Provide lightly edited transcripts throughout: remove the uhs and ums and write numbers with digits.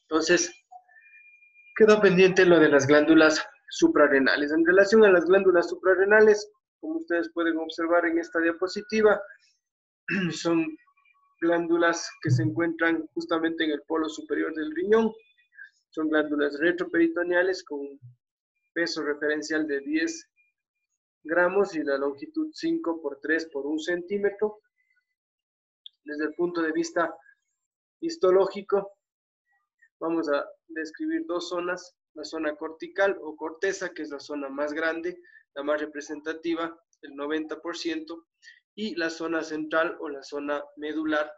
Entonces, quedó pendiente lo de las glándulas suprarrenales. En relación a las glándulas suprarrenales, como ustedes pueden observar en esta diapositiva, son glándulas que se encuentran justamente en el polo superior del riñón. Son glándulas retroperitoneales con un peso referencial de 10 gramos y la longitud 5 por 3 por 1 centímetro. Desde el punto de vista histológico, vamos a describir dos zonas: la zona cortical o corteza, que es la zona más grande, la más representativa, el 90%, y la zona central o la zona medular,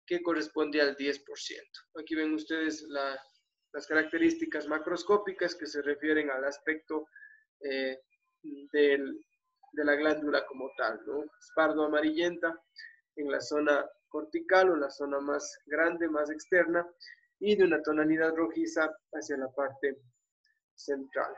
que corresponde al 10%. Aquí ven ustedes las características macroscópicas que se refieren al aspecto de la glándula como tal, ¿no? Es pardo amarillenta en la zona cortical o la zona más grande, más externa, y de una tonalidad rojiza hacia la parte central.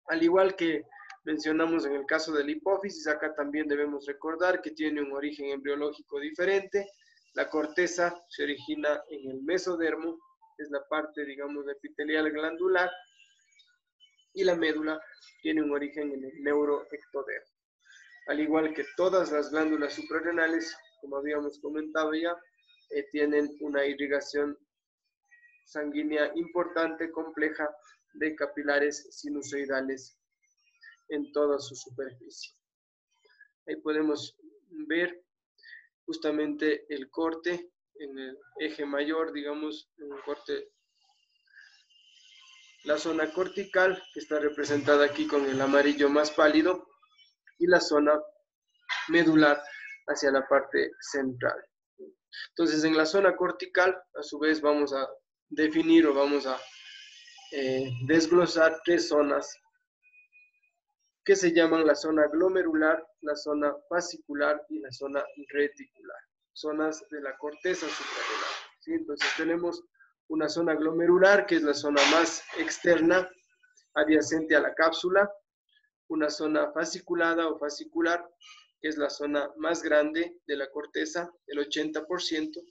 Al igual que mencionamos en el caso de la hipófisis, acá también debemos recordar que tiene un origen embriológico diferente. La corteza se origina en el mesodermo, es la parte, digamos, epitelial glandular, y la médula tiene un origen en el neuroectodermo. Al igual que todas las glándulas suprarrenales, como habíamos comentado ya, tienen una irrigación sanguínea importante, compleja, de capilares sinusoidales en toda su superficie. Ahí podemos ver justamente el corte en el eje mayor, digamos, en el corte, la zona cortical, que está representada aquí con el amarillo más pálido, y la zona medular hacia la parte central. Entonces, en la zona cortical, a su vez, vamos a definir o vamos a desglosar tres zonas que se llaman la zona glomerular, la zona fascicular y la zona reticular, zonas de la corteza suprarrenal, ¿sí? Entonces tenemos una zona glomerular, que es la zona más externa, adyacente a la cápsula, una zona fasciculada o fascicular, que es la zona más grande de la corteza, el 80%,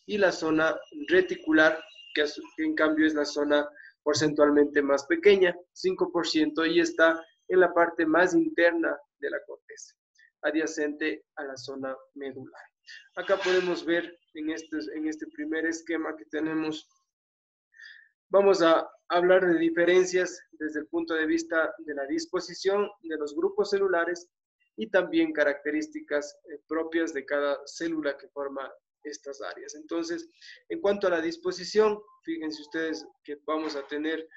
y la zona reticular, que en cambio es la zona porcentualmente más pequeña, 5%, y está en la parte más interna de la corteza, adyacente a la zona medular. Acá podemos ver en este primer esquema que tenemos, vamos a hablar de diferencias desde el punto de vista de la disposición de los grupos celulares y también características propias de cada célula que forma estas áreas. Entonces, en cuanto a la disposición, fíjense ustedes que vamos a tener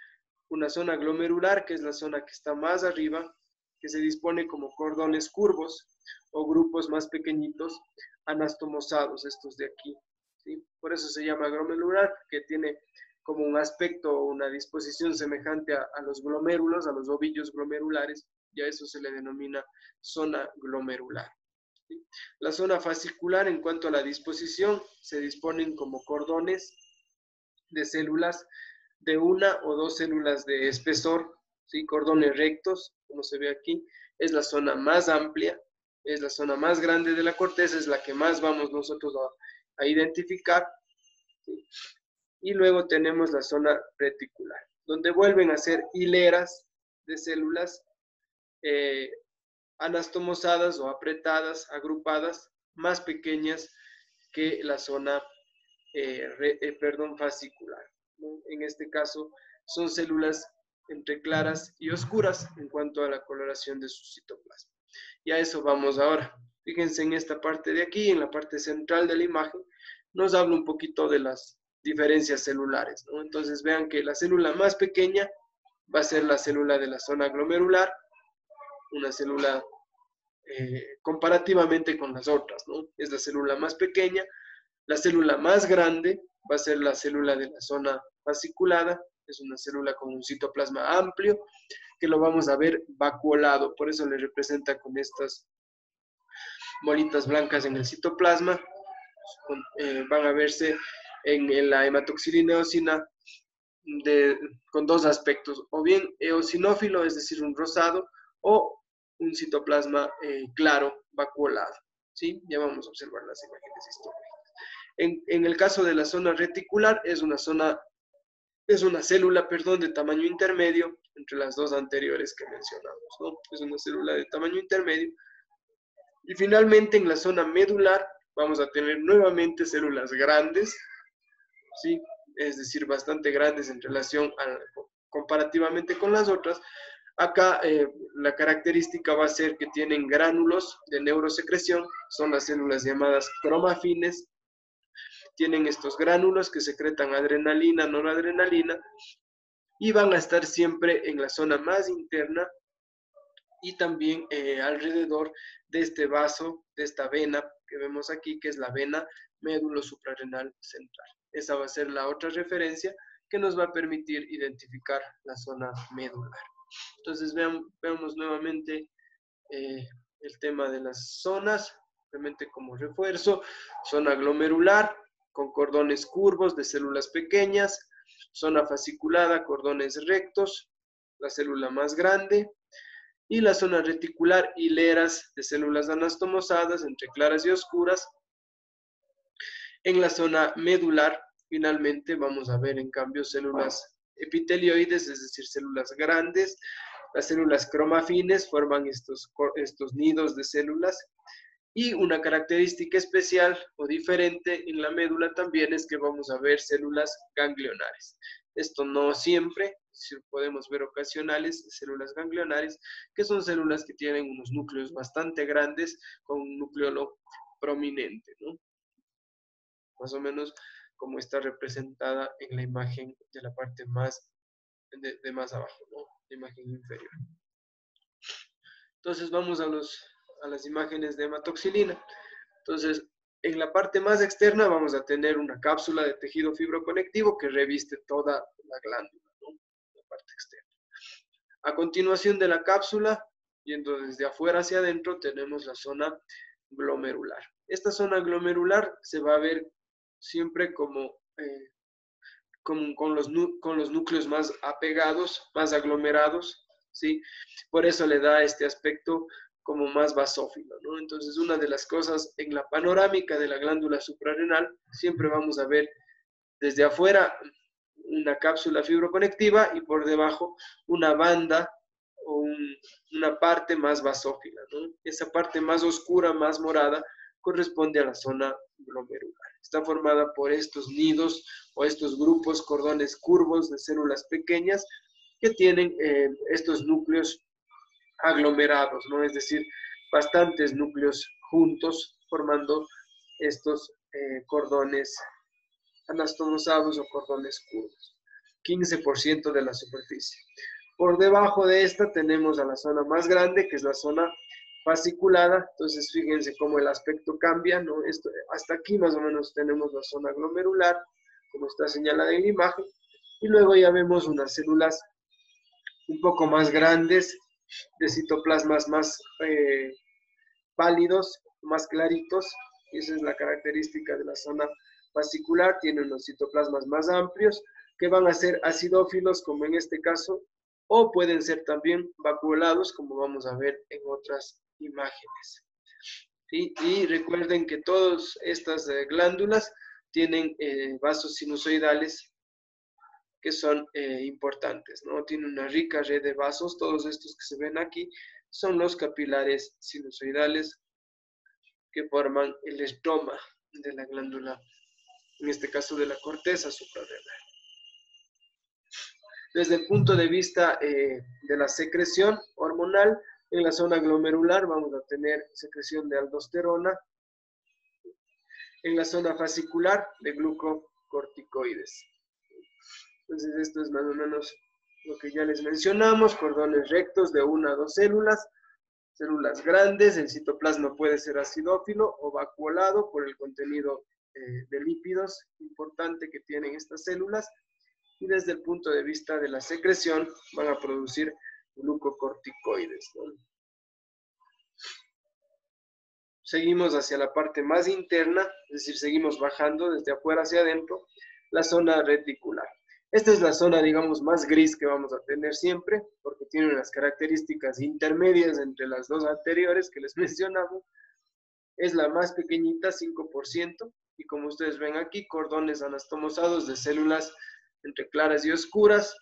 una zona glomerular, que es la zona que está más arriba, que se dispone como cordones curvos o grupos más pequeñitos, anastomosados, estos de aquí, ¿sí? Por eso se llama glomerular, que tiene como un aspecto o una disposición semejante a los glomérulos, a los ovillos glomerulares, y a eso se le denomina zona glomerular, ¿sí? La zona fascicular, en cuanto a la disposición, se disponen como cordones de células de una o dos células de espesor, ¿sí? Cordones rectos, como se ve aquí, es la zona más amplia, es la zona más grande de la corteza, es la que más vamos nosotros a identificar, ¿sí? Y luego tenemos la zona reticular, donde vuelven a ser hileras de células anastomosadas o apretadas, agrupadas, más pequeñas que la zona fascicular, ¿no? En este caso son células entre claras y oscuras en cuanto a la coloración de su citoplasma. Y a eso vamos ahora. Fíjense en esta parte de aquí, en la parte central de la imagen, nos habla un poquito de las diferencias celulares, ¿no? Entonces vean que la célula más pequeña va a ser la célula de la zona glomerular, una célula comparativamente con las otras, ¿no? Es la célula más pequeña. La célula más grande va a ser la célula de la zona fasciculada, es una célula con un citoplasma amplio, que lo vamos a ver vacuolado, por eso le representa con estas bolitas blancas en el citoplasma. Van a verse en la hematoxilina eosina con dos aspectos, o bien eosinófilo, es decir, un rosado, o un citoplasma claro, vacuolado, ¿sí? Ya vamos a observar las imágenes históricas. En el caso de la zona reticular, es una zona es una célula, perdón, de tamaño intermedio entre las dos anteriores que mencionamos, ¿no? Es una célula de tamaño intermedio. Y finalmente en la zona medular vamos a tener nuevamente células grandes, ¿sí? Es decir, bastante grandes en relación comparativamente con las otras. Acá la característica va a ser que tienen gránulos de neurosecreción, son las células llamadas cromafines. Tienen estos gránulos que secretan adrenalina, noradrenalina, y van a estar siempre en la zona más interna y también alrededor de este vaso, de esta vena que vemos aquí, que es la vena médulo suprarrenal central. Esa va a ser la otra referencia que nos va a permitir identificar la zona medular. Entonces veamos nuevamente el tema de las zonas, simplemente como refuerzo: zona glomerular con cordones curvos de células pequeñas, zona fasciculada, cordones rectos, la célula más grande, y la zona reticular, hileras de células anastomosadas entre claras y oscuras. En la zona medular, finalmente, vamos a ver en cambio células epitelioides, es decir, células grandes. Las células cromafines forman estos nidos de células. Y una característica especial o diferente en la médula también es que vamos a ver células ganglionares. Esto no siempre, podemos ver ocasionales, células ganglionares, que son células que tienen unos núcleos bastante grandes con un núcleo prominente, ¿no? Más o menos como está representada en la imagen de la parte más, de más abajo, ¿no? La imagen inferior. Entonces vamos a las imágenes de hematoxilina. Entonces, en la parte más externa vamos a tener una cápsula de tejido fibroconectivo que reviste toda la glándula, ¿no? La parte externa. A continuación de la cápsula, yendo desde afuera hacia adentro, tenemos la zona glomerular. Esta zona glomerular se va a ver siempre como con los núcleos más apegados, más aglomerados, ¿sí? Por eso le da este aspecto como más basófilo, ¿no? Entonces, una de las cosas en la panorámica de la glándula suprarrenal, siempre vamos a ver desde afuera una cápsula fibroconectiva y por debajo una banda o una parte más basófila, ¿no? Esa parte más oscura, más morada, corresponde a la zona glomerular. Está formada por estos nidos o estos grupos, cordones curvos de células pequeñas que tienen estos núcleos aglomerados, ¿no? Es decir, bastantes núcleos juntos formando estos cordones anastomosados o cordones curvos. 15% de la superficie. Por debajo de esta tenemos a la zona más grande, que es la zona fasciculada. Entonces, fíjense cómo el aspecto cambia, ¿no? Hasta aquí más o menos tenemos la zona glomerular, como está señalada en la imagen. Y luego ya vemos unas células un poco más grandes, de citoplasmas más pálidos, más claritos. Y esa es la característica de la zona fascicular. Tiene unos citoplasmas más amplios que van a ser acidófilos, como en este caso, o pueden ser también vacuolados, como vamos a ver en otras imágenes. ¿Sí? Y recuerden que todas estas glándulas tienen vasos sinusoidales que son importantes, ¿no? Tiene una rica red de vasos. Todos estos que se ven aquí son los capilares sinusoidales que forman el estoma de la glándula, en este caso de la corteza suprarrenal. Desde el punto de vista de la secreción hormonal, en la zona glomerular vamos a tener secreción de aldosterona, en la zona fascicular de glucocorticoides. Entonces esto es más o menos lo que ya les mencionamos: cordones rectos de 1 a 2 células, células grandes. El citoplasma puede ser acidófilo o vacuolado por el contenido de lípidos importante que tienen estas células. Y desde el punto de vista de la secreción van a producir glucocorticoides, ¿no? Seguimos hacia la parte más interna, es decir, seguimos bajando desde afuera hacia adentro, la zona reticular. Esta es la zona, digamos, más gris que vamos a tener siempre, porque tiene unas características intermedias entre las dos anteriores que les mencionamos. Es la más pequeñita, 5%, y como ustedes ven aquí, cordones anastomosados de células entre claras y oscuras.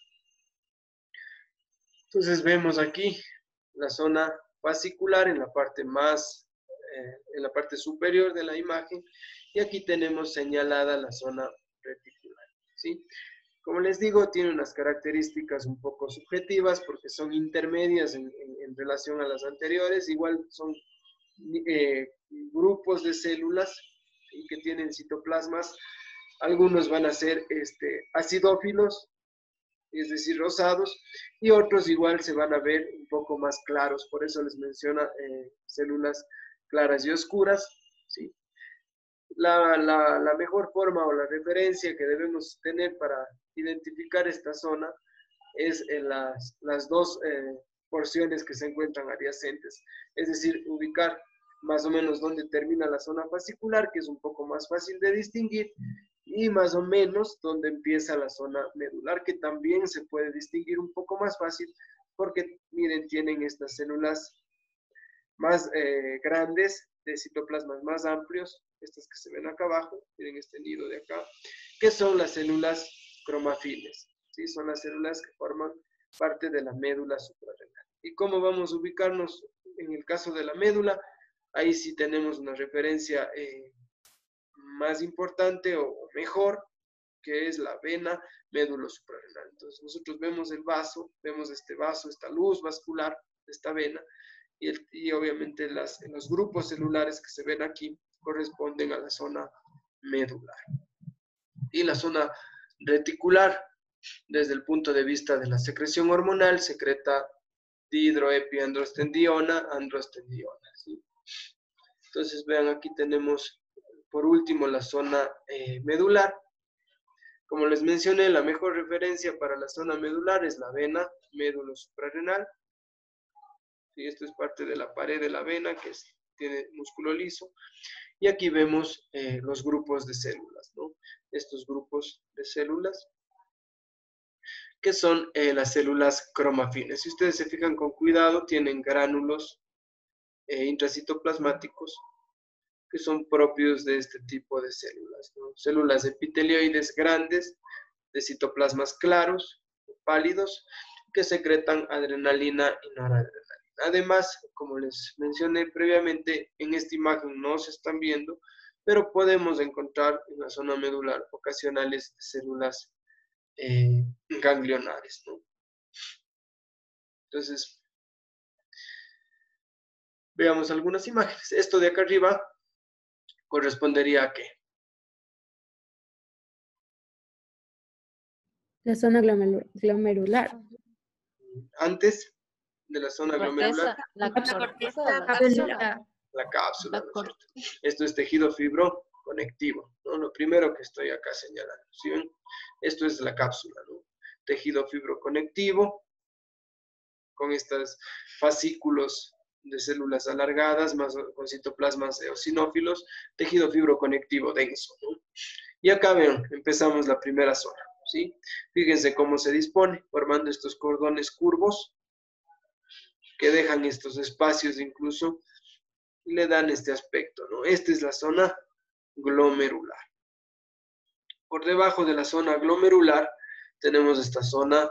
Entonces vemos aquí la zona fascicular en la parte en la parte superior de la imagen, y aquí tenemos señalada la zona reticular, ¿sí? Como les digo, tiene unas características un poco subjetivas porque son intermedias en relación a las anteriores. Igual son grupos de células que tienen citoplasmas. Algunos van a ser acidófilos, es decir, rosados, y otros igual se van a ver un poco más claros. Por eso les menciona células claras y oscuras, ¿sí? La mejor forma o la referencia que debemos tener para identificar esta zona es en las dos porciones que se encuentran adyacentes. Es decir, ubicar más o menos dónde termina la zona fascicular, que es un poco más fácil de distinguir, y más o menos dónde empieza la zona medular, que también se puede distinguir un poco más fácil, porque miren, tienen estas células más grandes, de citoplasmas más amplios, estas que se ven acá abajo, miren este nido de acá, que son las células cromafiles, ¿sí? Son las células que forman parte de la médula suprarrenal. ¿Y cómo vamos a ubicarnos en el caso de la médula? Ahí sí tenemos una referencia más importante o mejor, que es la vena médulo suprarrenal. Entonces nosotros vemos el vaso, vemos este vaso, esta luz vascular de esta vena, y obviamente los grupos celulares que se ven aquí corresponden a la zona medular. Y la zona reticular, desde el punto de vista de la secreción hormonal, secreta dihidroepiandrostendiona, androstendiona, ¿sí? Entonces vean, aquí tenemos por último la zona medular. Como les mencioné, la mejor referencia para la zona medular es la vena médulo suprarrenal. Y esto es parte de la pared de la vena, que tiene músculo liso. Y aquí vemos los grupos de células, ¿no? Estos grupos de células, que son las células cromafines. Si ustedes se fijan con cuidado, tienen gránulos intracitoplasmáticos que son propios de este tipo de células, ¿no? Células epitelioides grandes, de citoplasmas claros, pálidos, que secretan adrenalina y noradrenalina. Además, como les mencioné previamente, en esta imagen no se están viendo, pero podemos encontrar en la zona medular ocasionales células ganglionares, ¿no? Entonces, veamos algunas imágenes. Esto de acá arriba correspondería a ¿qué? La zona glomerular. Antes de la zona glomerular, La corteza de la cápsula. la cápsula, ¿no es cierto? Esto es tejido fibroconectivo, ¿no? Lo primero que estoy acá señalando, ¿sí ven? Esto es la cápsula, ¿no? Tejido fibroconectivo, con estos fascículos de células alargadas, más con citoplasmas eosinófilos, tejido fibroconectivo denso, ¿no? Y acá ven, empezamos la primera zona, ¿sí? Fíjense cómo se dispone, formando estos cordones curvos, que dejan estos espacios incluso, y le dan este aspecto, ¿no? Esta es la zona glomerular. Por debajo de la zona glomerular tenemos esta zona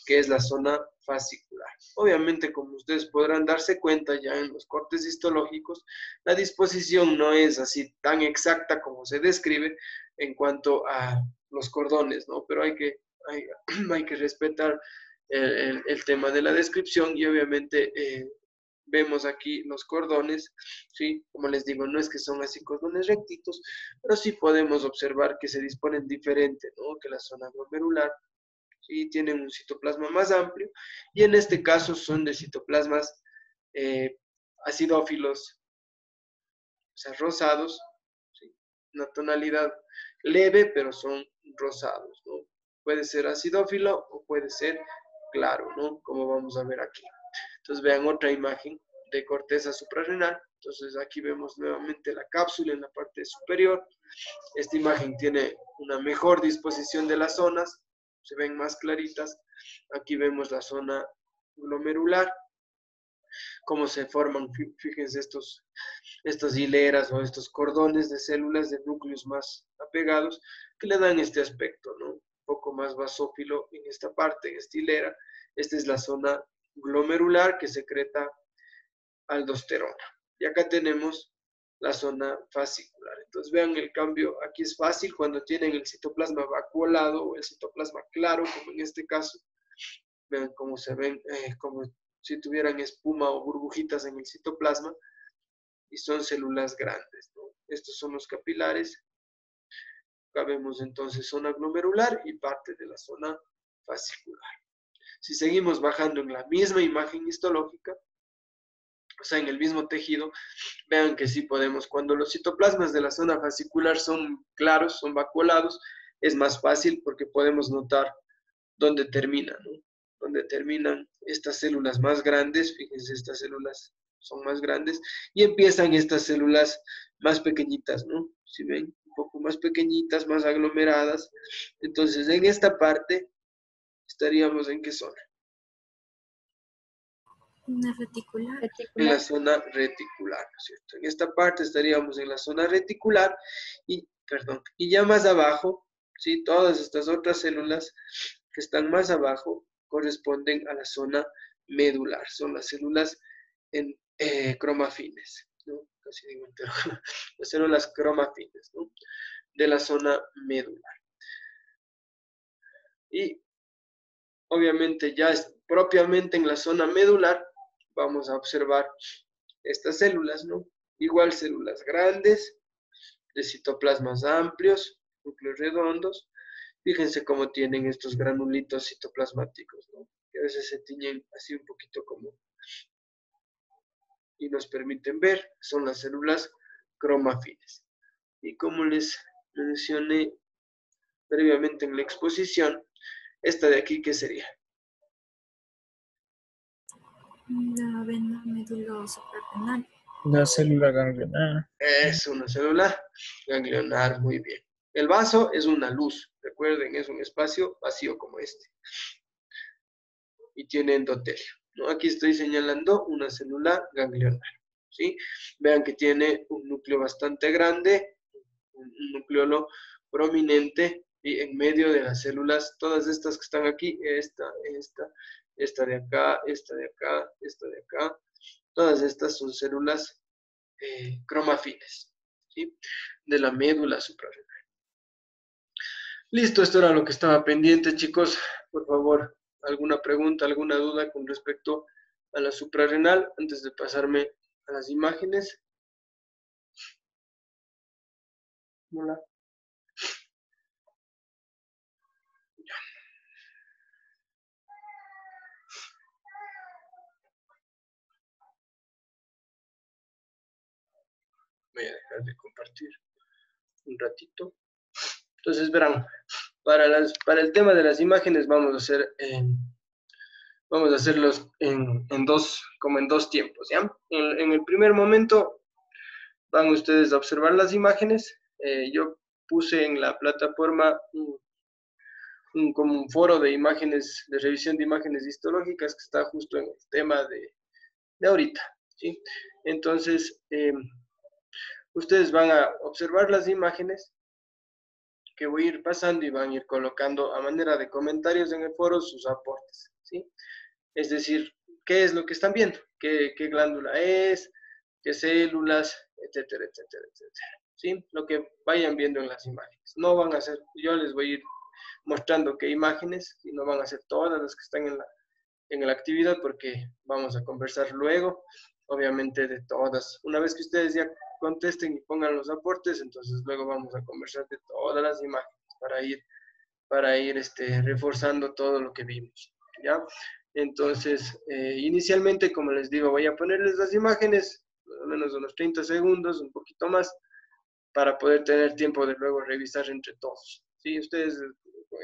que es la zona fascicular. Obviamente, como ustedes podrán darse cuenta ya en los cortes histológicos, la disposición no es así tan exacta como se describe en cuanto a los cordones, ¿no? Pero hay que respetar el tema de la descripción, y obviamente vemos aquí los cordones, ¿sí? Como les digo, no es que son así cordones rectitos, pero sí podemos observar que se disponen diferente, ¿no? Que la zona glomerular, ¿sí? Tienen un citoplasma más amplio, y en este caso son de citoplasmas acidófilos, o sea, rosados, ¿sí? Una tonalidad leve, pero son rosados, ¿no? Puede ser acidófilo o puede ser claro, ¿no? Como vamos a ver aquí. Entonces vean otra imagen de corteza suprarrenal. Entonces aquí vemos nuevamente la cápsula en la parte superior. Esta imagen tiene una mejor disposición de las zonas, se ven más claritas. Aquí vemos la zona glomerular, cómo se forman, fíjense estas hileras o estos cordones de células de núcleos más apegados que le dan este aspecto, ¿no? Un poco más basófilo en esta parte, en esta hilera. Esta es la zona glomerular que secreta aldosterona. Y acá tenemos la zona fascicular. Entonces vean el cambio, aquí es fácil cuando tienen el citoplasma vacuolado o el citoplasma claro, como en este caso. Vean cómo se ven, como si tuvieran espuma o burbujitas en el citoplasma, y son células grandes, ¿no? Estos son los capilares. Acá vemos entonces zona glomerular y parte de la zona fascicular. Si seguimos bajando en la misma imagen histológica, o sea, en el mismo tejido, vean que sí podemos. Cuando los citoplasmas de la zona fascicular son claros, son vacuolados, es más fácil porque podemos notar dónde terminan, ¿no? Donde terminan estas células más grandes, fíjense, estas células son más grandes, y empiezan estas células más pequeñitas, ¿no? Si ven, un poco más pequeñitas, más aglomeradas. Entonces, en esta parte, estaríamos ¿en qué zona? Una reticular. En la zona reticular, ¿no es cierto? En esta parte estaríamos en la zona reticular y, perdón, y ya más abajo, ¿sí? Todas estas otras células que están más abajo corresponden a la zona medular. Son las células en cromafines, ¿no? Casi digo entero. Las células cromafines, ¿no? De la zona medular. Y obviamente ya es propiamente en la zona medular vamos a observar estas células, ¿no? Igual células grandes, de citoplasmas amplios, núcleos redondos. Fíjense cómo tienen estos granulitos citoplasmáticos, ¿no? Que a veces se tiñen así un poquito como y nos permiten ver, son las células cromafines. Y como les mencioné previamente en la exposición, esta de aquí, ¿qué sería? La vena medulosuprarrenal. La célula ganglionar. Es una célula ganglionar, muy bien. El vaso es una luz, recuerden, es un espacio vacío como este. Y tiene endotelio, ¿no? Aquí estoy señalando una célula ganglionar, ¿sí? Vean que tiene un núcleo bastante grande, un nucleolo prominente, y en medio de las células, todas estas que están aquí, esta de acá, esta de acá, esta de acá, todas estas son células cromafines, ¿sí? De la médula suprarrenal. Listo, esto era lo que estaba pendiente, chicos. Por favor, alguna pregunta, alguna duda con respecto a la suprarrenal antes de pasarme a las imágenes. Hola. Voy a dejar de compartir un ratito. Entonces, verán, para el tema de las imágenes vamos a hacerlos en dos tiempos, ¿ya? En el primer momento van ustedes a observar las imágenes. Yo puse en la plataforma como un foro de imágenes, de revisión de imágenes histológicas que está justo en el tema de ahorita, ¿sí? Entonces, ustedes van a observar las imágenes que voy a ir pasando y van a ir colocando a manera de comentarios en el foro sus aportes, ¿sí? Es decir, ¿qué es lo que están viendo? ¿Qué glándula es? ¿Qué células? Etcétera, etcétera, etcétera, ¿sí? Lo que vayan viendo en las imágenes. No van a ser, yo les voy a ir mostrando qué imágenes, y no van a ser todas las que están en la actividad, porque vamos a conversar luego, obviamente, de todas. Una vez que ustedes ya contesten y pongan los aportes, entonces luego vamos a conversar de todas las imágenes para ir reforzando todo lo que vimos, ¿ya? Entonces, inicialmente, como les digo, voy a ponerles las imágenes, más o menos unos 30 segundos, un poquito más, para poder tener tiempo de luego revisar entre todos, ¿sí? Ustedes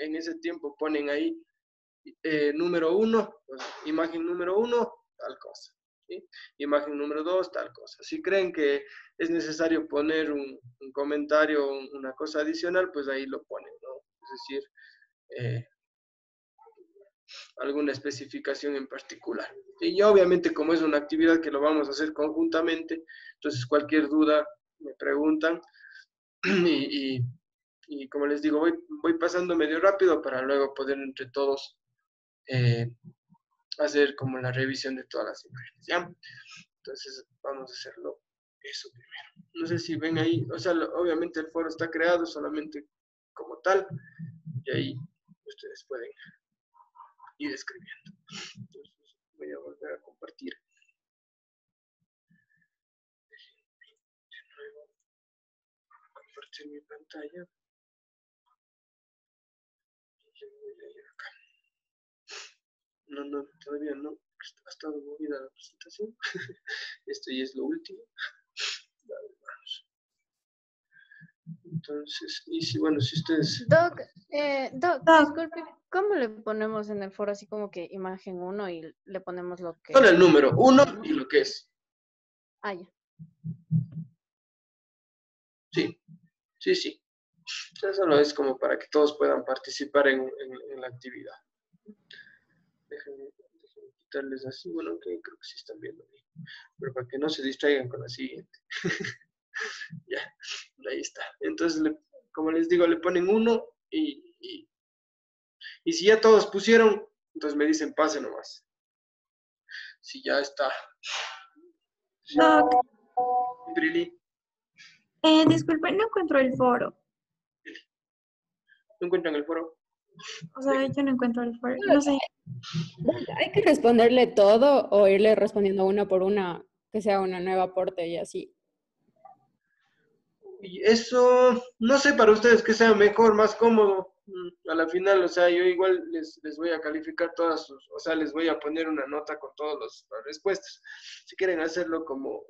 en ese tiempo ponen ahí número 1, pues, imagen número 1, tal cosa, ¿sí? Imagen número 2, tal cosa. Si creen que es necesario poner un comentario, una cosa adicional, pues ahí lo ponen, ¿no? Es decir, alguna especificación en particular. Y obviamente, como es una actividad que lo vamos a hacer conjuntamente, entonces cualquier duda me preguntan y Y como les digo, voy pasando medio rápido para luego poder entre todos hacer como la revisión de todas las imágenes, ¿ya? Entonces vamos a hacerlo eso primero. No sé si ven ahí, o sea, obviamente el foro está creado solamente como tal, y ahí ustedes pueden ir escribiendo. Entonces voy a volver a compartir. Luego compartir mi pantalla. Y yo voy a ir acá. No, todavía no. Ha estado movida la presentación. Esto ya es lo último. Vale, vamos. Entonces, y si, bueno, si ustedes... Doc, Doc, Doc. disculpe, ¿cómo le ponemos en el foro así como que imagen 1 y le ponemos lo que... Solo el número 1 y lo que es. Ah, ya. Sí, sí. Eso solo es como para que todos puedan participar en la actividad. Déjenme quitarles así, bueno, que creo que sí están viendo bien. Pero para que no se distraigan con la siguiente. Ya, ahí está. Entonces, como les digo, le ponen 1 y si ya todos pusieron, entonces me dicen pase nomás. Si ya está. Doc, Brili, disculpe, no encuentro el foro. ¿no encuentran el foro? O sea, yo no encuentro el foro. No sé. Doc, ¿hay que responderle todo o irle respondiendo una por una, que sea una nueva aporte y así? Y eso, no sé para ustedes qué sea mejor, más cómodo. A la final, o sea, yo igual les voy a calificar todas sus, o sea, les voy a poner una nota con todas las respuestas. Si quieren hacerlo como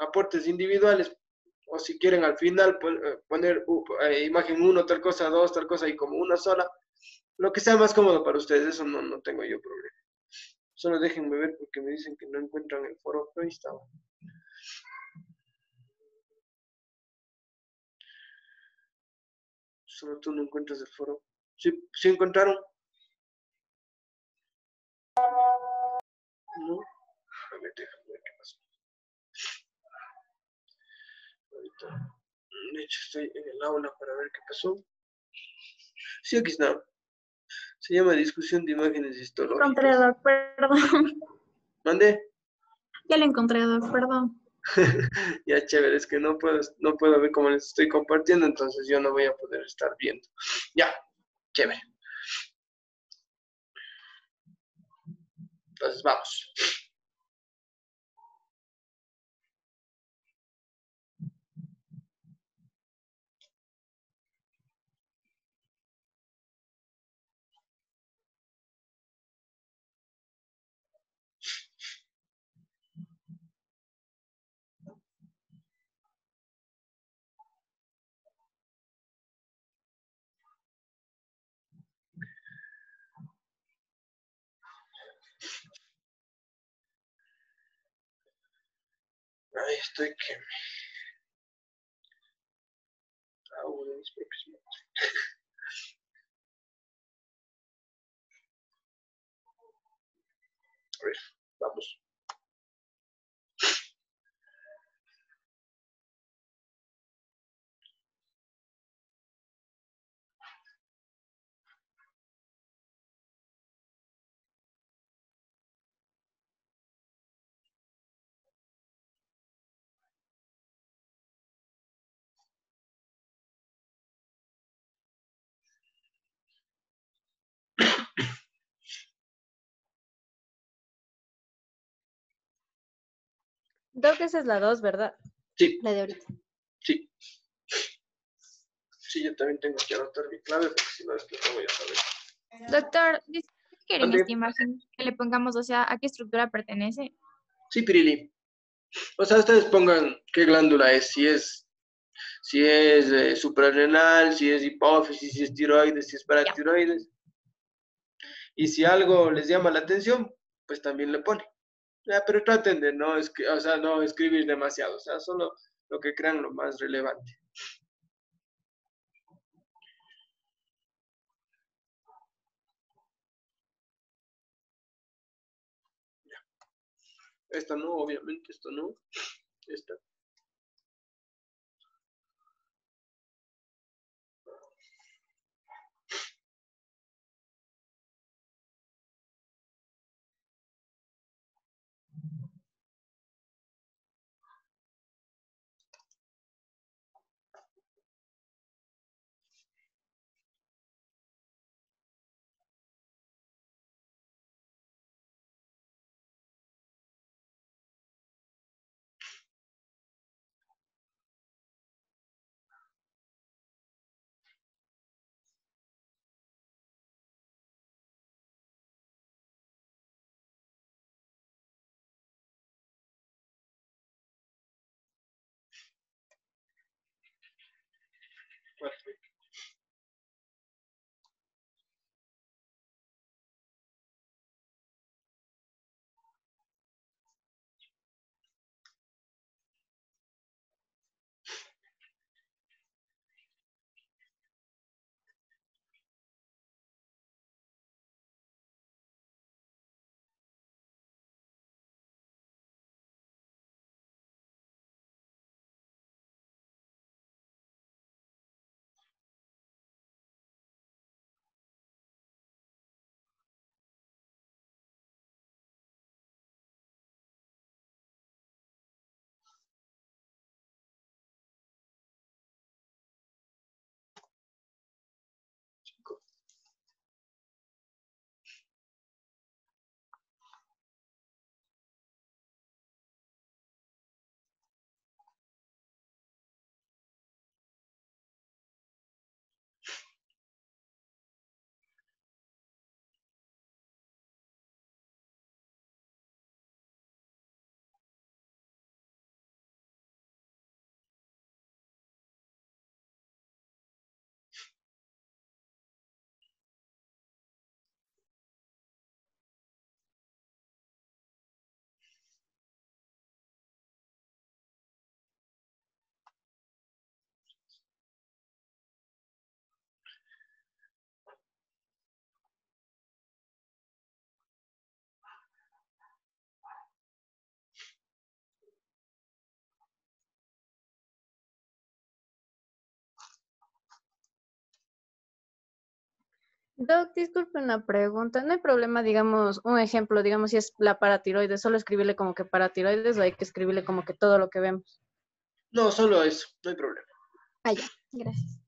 aportes individuales, o si quieren al final poner imagen 1, tal cosa, 2, tal cosa, y como una sola, lo que sea más cómodo para ustedes, eso no tengo yo problema. Solo déjenme ver porque me dicen que no encuentran el foro, pero ahí estaba. Solo tú no encuentras el foro. ¿Sí encontraron? No. A ver, déjame ver qué pasó. Ahorita, de hecho, estoy en el aula para ver qué pasó. Sí, aquí está. Se llama discusión de imágenes Encontré, histológicas. Doc, perdón. ¿Mande? Ya lo encontré, Doc, perdón. Ya, chévere, es que no puedo ver cómo les estoy compartiendo, entonces yo no voy a poder estar viendo. Ya, chévere. Entonces, vamos. Ahí estoy que me hago de mis propios modos. A ver, vamos. Doc, esa es la 2, ¿verdad? Sí, La de ahorita. sí. Sí, yo también tengo que anotar mi clave porque si no, después no voy a saber. Doctor, dice que quieren ¿Mande? esta imagen que le pongamos, o sea, ¿a qué estructura pertenece? Sí, Pirili. O sea, ustedes pongan qué glándula es, si es suprarrenal, si es hipófisis, si es tiroides, si es paratiroides. Y si algo les llama la atención, pues también le pone. Ya, pero traten de no escribir demasiado, o sea, solo lo que crean lo más relevante. Esta no, obviamente, esto no. Esta. Perfecto. Doc, disculpe una pregunta. No hay problema, digamos, un ejemplo, digamos, si es la paratiroides, solo escribirle como que paratiroides o hay que escribirle como que todo lo que vemos. No, solo eso, no hay problema. Ah, ya, gracias.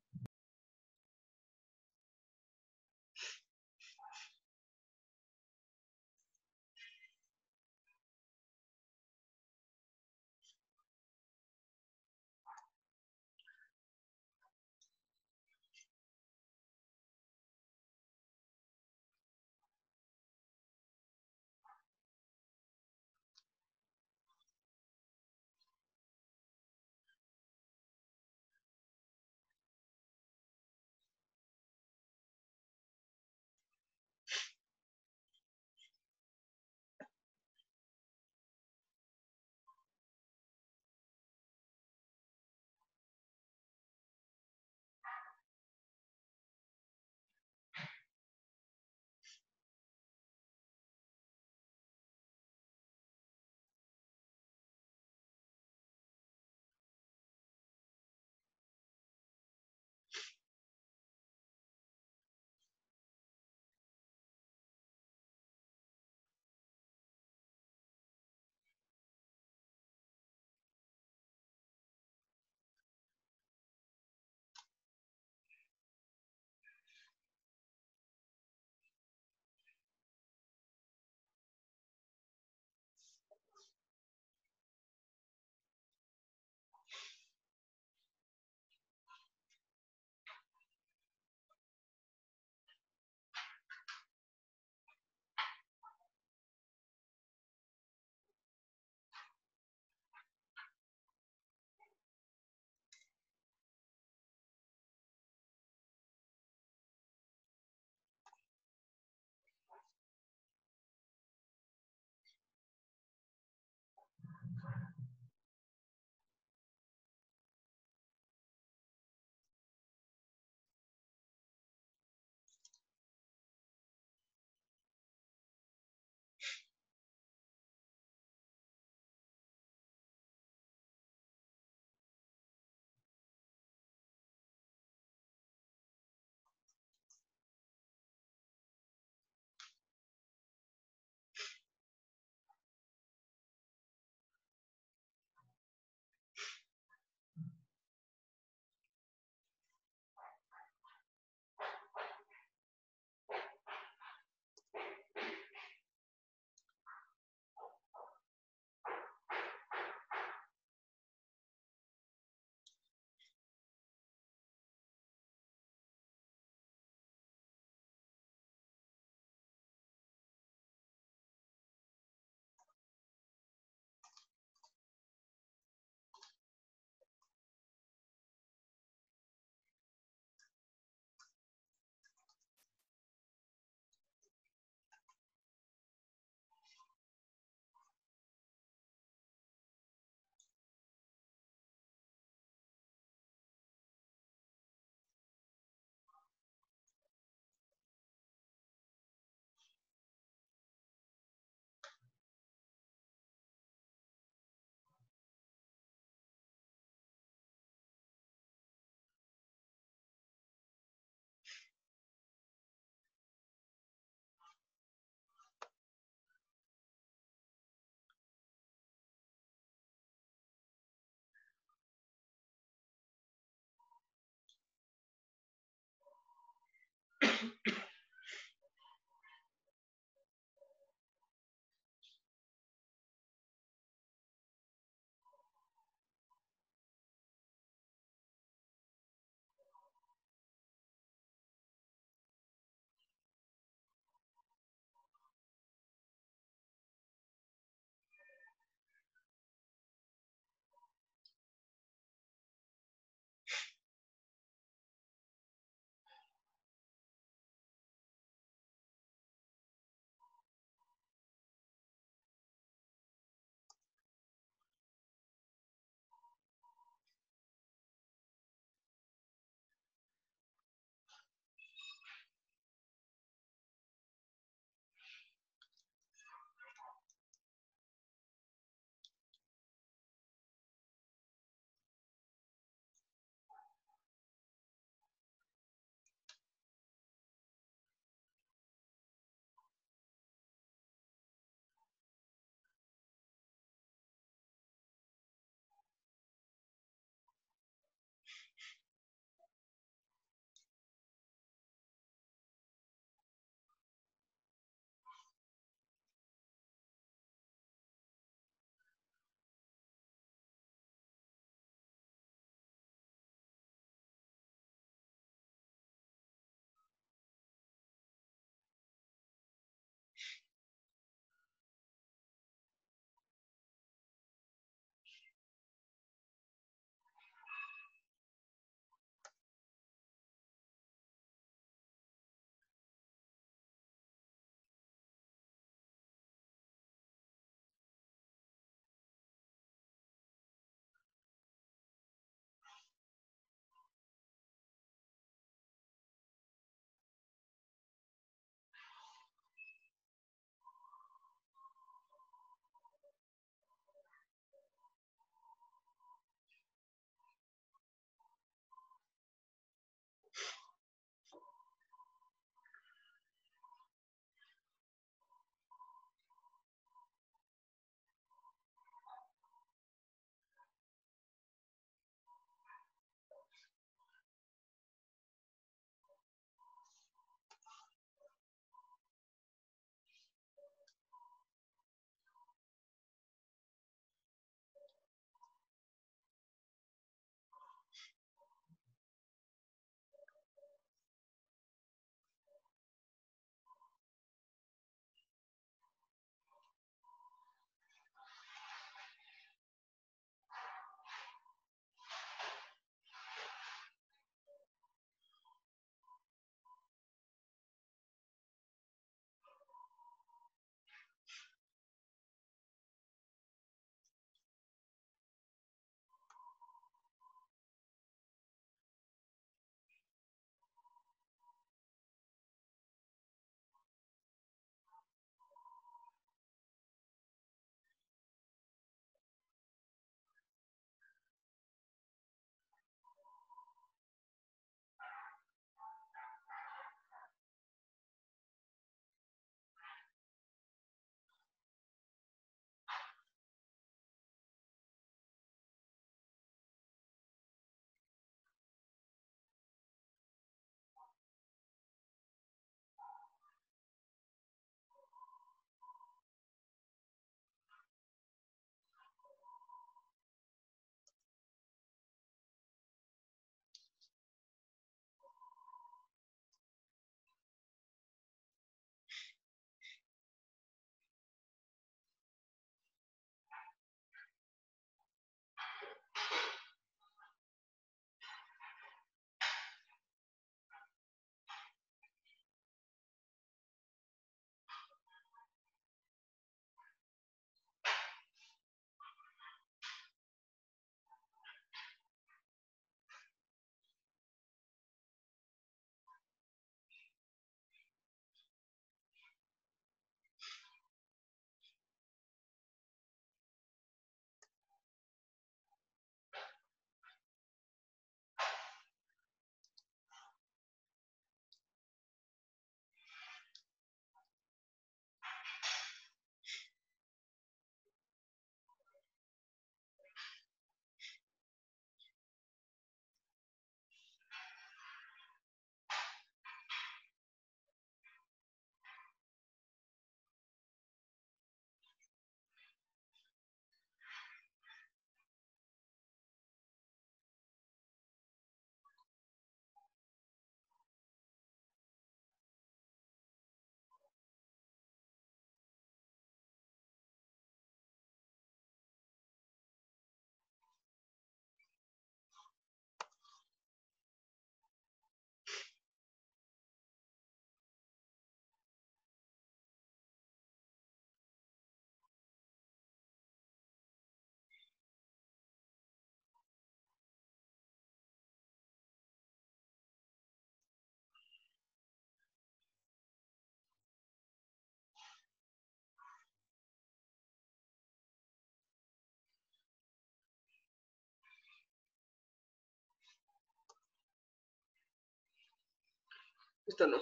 Esta no.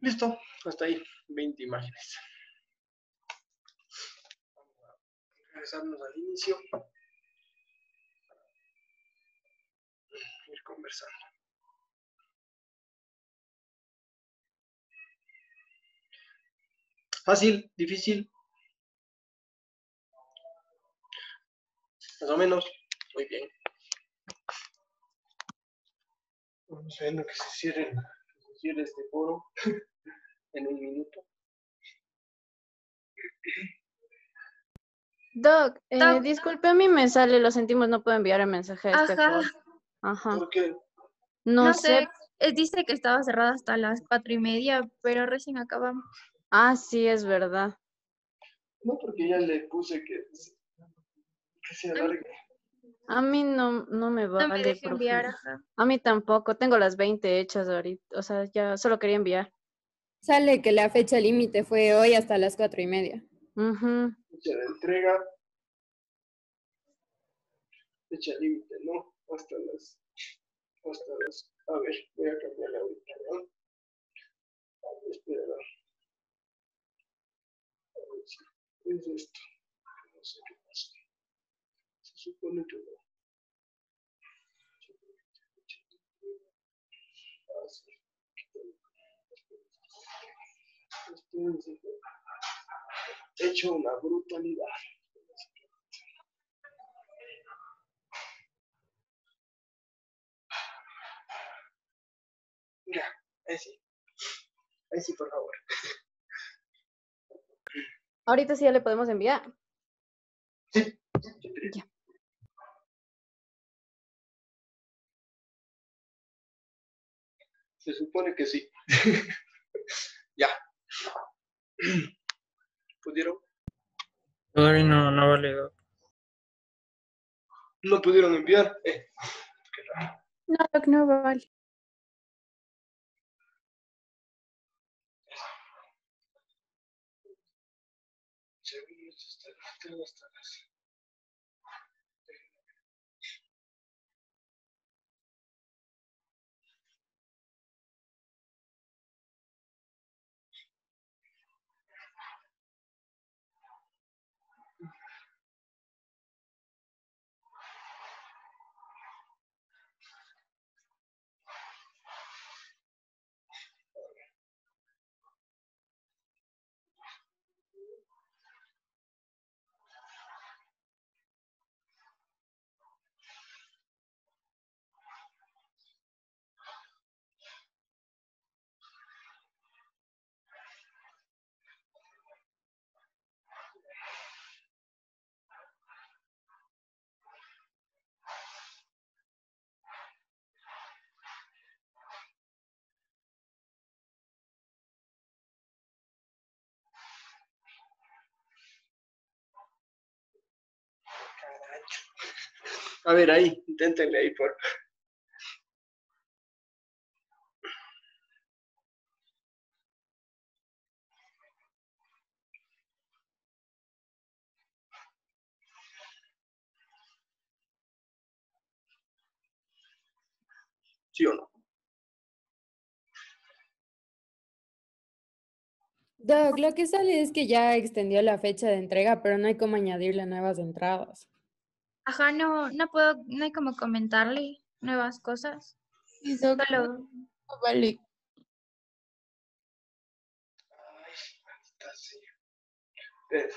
Listo, hasta ahí, 20 imágenes. Vamos a regresarnos al inicio. Ir conversando. Fácil, difícil. Más o menos. Muy bien. Vamos viendo que se cierre este foro en un minuto. Doc, Doc. disculpe, a mí me sale, lo sentimos, no puedo enviar el mensaje a este Ajá. foro. Ajá. ¿Por qué? No No sé. sé, dice que estaba cerrada hasta las 4:30, pero recién acabamos. Ah, sí, es verdad. No, porque ya le puse que se alargue. A mí no me No me vale, deja profe. enviar, ajá. A mí tampoco. Tengo las 20 hechas ahorita. O sea, ya solo quería enviar. Sale que la fecha límite fue hoy hasta las 4:30. Ujú. Fecha de entrega. Fecha límite, ¿no? Hasta las. A ver, voy a cambiarle ahorita, ¿no? A ver, espera. A ver si es esto. No sé qué pasa. Se supone que no. Ah, sí. He hecho una brutalidad. Ya, ahí sí. Ahí sí, por favor. Ahorita sí ya le podemos enviar. Sí. Ya. Se supone que sí. Ya. ¿Pudieron? Todavía no vale, Doc. No pudieron enviar. Qué raro. No, Doc, no vale. Según esto tengo hasta las. A ver, ahí, inténtenle ahí, por favor. ¿Sí o no? Doc, lo que sale es que ya extendió la fecha de entrega, pero no hay cómo añadirle nuevas entradas. Ajá, no puedo, no hay como comentarle nuevas cosas. Sí, Doc, Solo, no vale. Ay, maldita sea. Eh,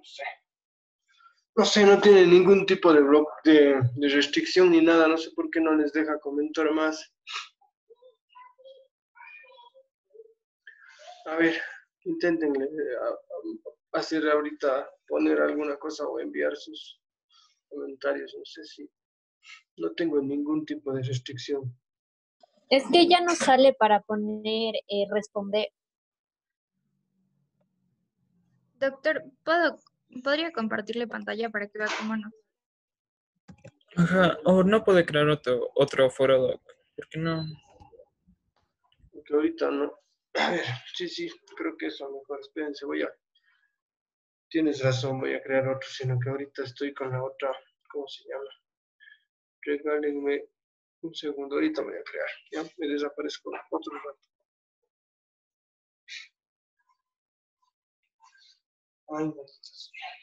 no sé. No sé, no tiene ningún tipo de, de restricción ni nada. No sé por qué no les deja comentar más. A ver, intenten hacer ahorita, poner alguna cosa o enviar sus comentarios. No sé si no tengo ningún tipo de restricción. Es que ya no sale para poner responder. doctor, ¿podría compartirle pantalla para que vea cómo no? Ajá, o no puede crear otro foro, Doc. ¿Por qué no? Porque ahorita no. A ver, sí, creo que eso mejor. Espérense, tienes razón, voy a crear otro, sino que ahorita estoy con la otra, ¿cómo se llama? Regálenme un segundo, ahorita voy a crear, ya, me desaparezco otro rato. Ay, maldita sea.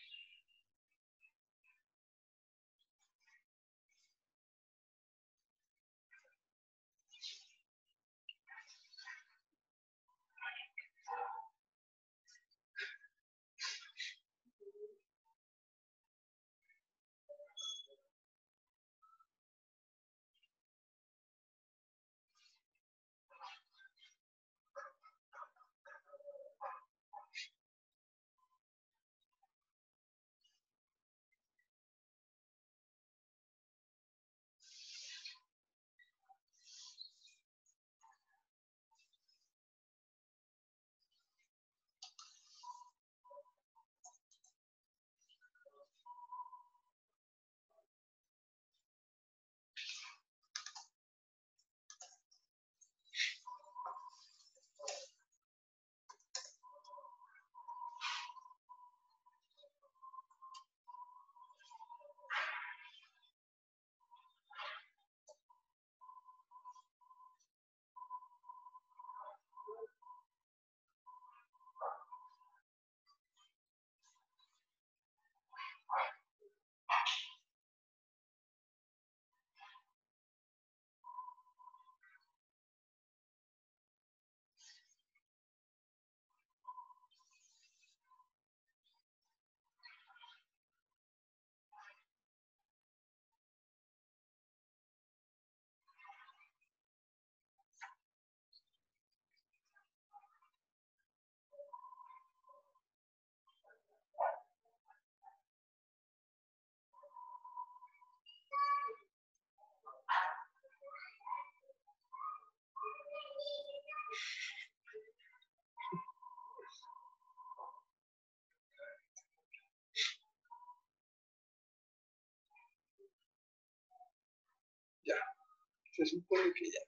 Ya, se supone que ya.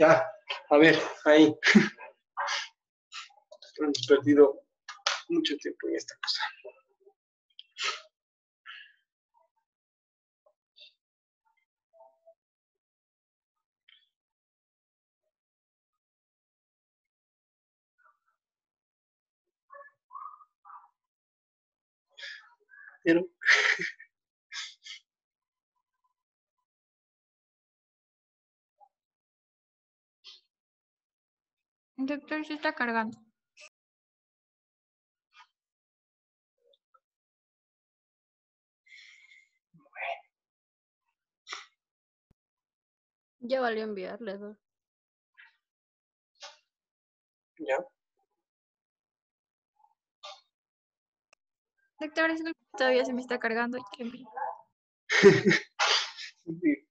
Ya, a ver, ahí. Hemos perdido mucho tiempo en esta cosa. Pero, Doctor, se está cargando. Ya valió enviarle, ¿no? ya. Doctor, es que todavía se me está cargando. Sí.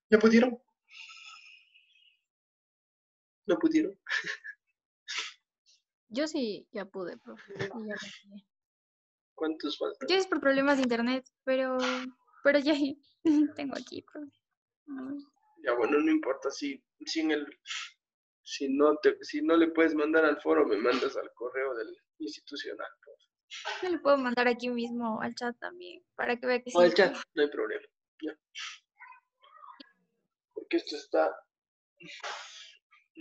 ¿Ya pudieron? ¿No pudieron? Yo sí ya pude, profe. Sí, ya lo envié. ¿Cuántos faltan? Yo es por problemas de internet, pero ya tengo aquí, profe. Ya, bueno, no importa. Si no le puedes mandar al foro, me mandas al correo del institucional. Yo le puedo mandar aquí mismo al chat también, para que vea que O al sí. chat, no hay problema. Ya. Porque esto está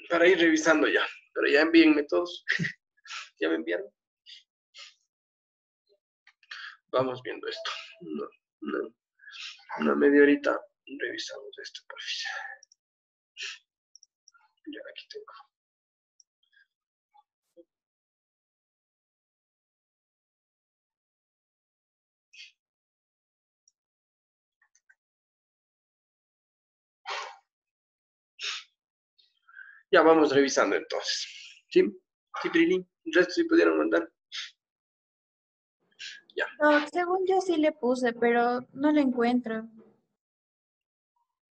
para ir revisando ya. Pero ya envíenme todos. ¿Ya me enviaron? Vamos viendo esto. Una media horita revisamos esto, por fin. Ya aquí tengo. Ya vamos revisando entonces. ¿Sí? ¿Sí, Prilín? ¿El resto sí pudieron mandar? Ya. No, según yo sí le puse, pero no lo encuentro.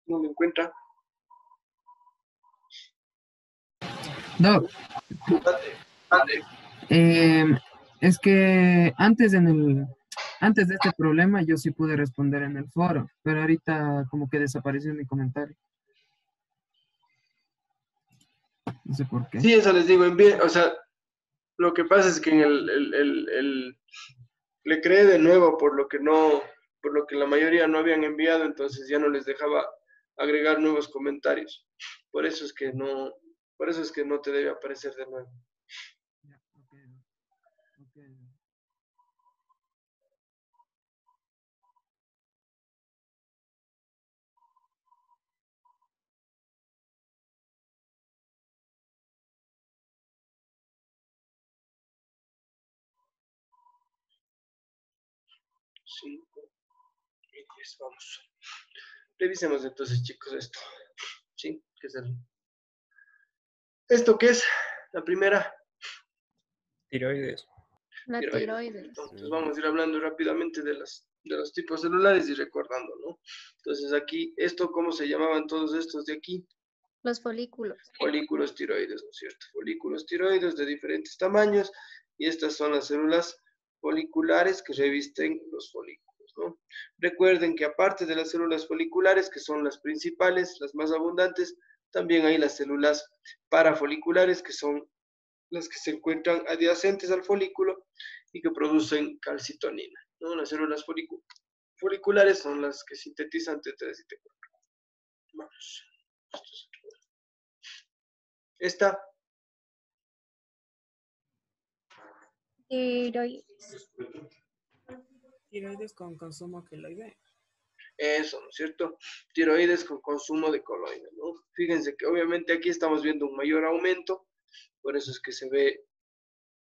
¿No lo encuentra? Doc, Ande. es que antes de este problema yo sí pude responder en el foro, pero ahorita como que desapareció mi comentario. No sé por qué. Sí, eso les digo, o sea, lo que pasa es que en le creé de nuevo por lo que la mayoría no habían enviado, entonces ya no les dejaba agregar nuevos comentarios. Por eso es que no te debe aparecer de nuevo. Ya, ok. Cinco y 10, vamos. Revisemos entonces, chicos, esto. ¿Sí? ¿Qué es ¿Esto qué es? La primera. Tiroides. La tiroides. Entonces vamos a ir hablando rápidamente de los tipos celulares y recordando, ¿no? Entonces aquí, ¿cómo se llamaban todos estos de aquí? Los folículos. Folículos tiroides, ¿no es cierto? Folículos tiroides de diferentes tamaños y estas son las células foliculares que revisten los folículos, ¿no? Recuerden que aparte de las células foliculares, que son las principales, las más abundantes, también hay las células parafoliculares, que son las que se encuentran adyacentes al folículo y que producen calcitonina, ¿no? Las células foliculares son las que sintetizan T3 y T4. Vamos. Esta. Tiroides. Tiroides con consumo queloide. Eso, ¿no es cierto? Tiroides con consumo de coloide, ¿no? Fíjense que obviamente aquí estamos viendo un mayor aumento, por eso es que se ve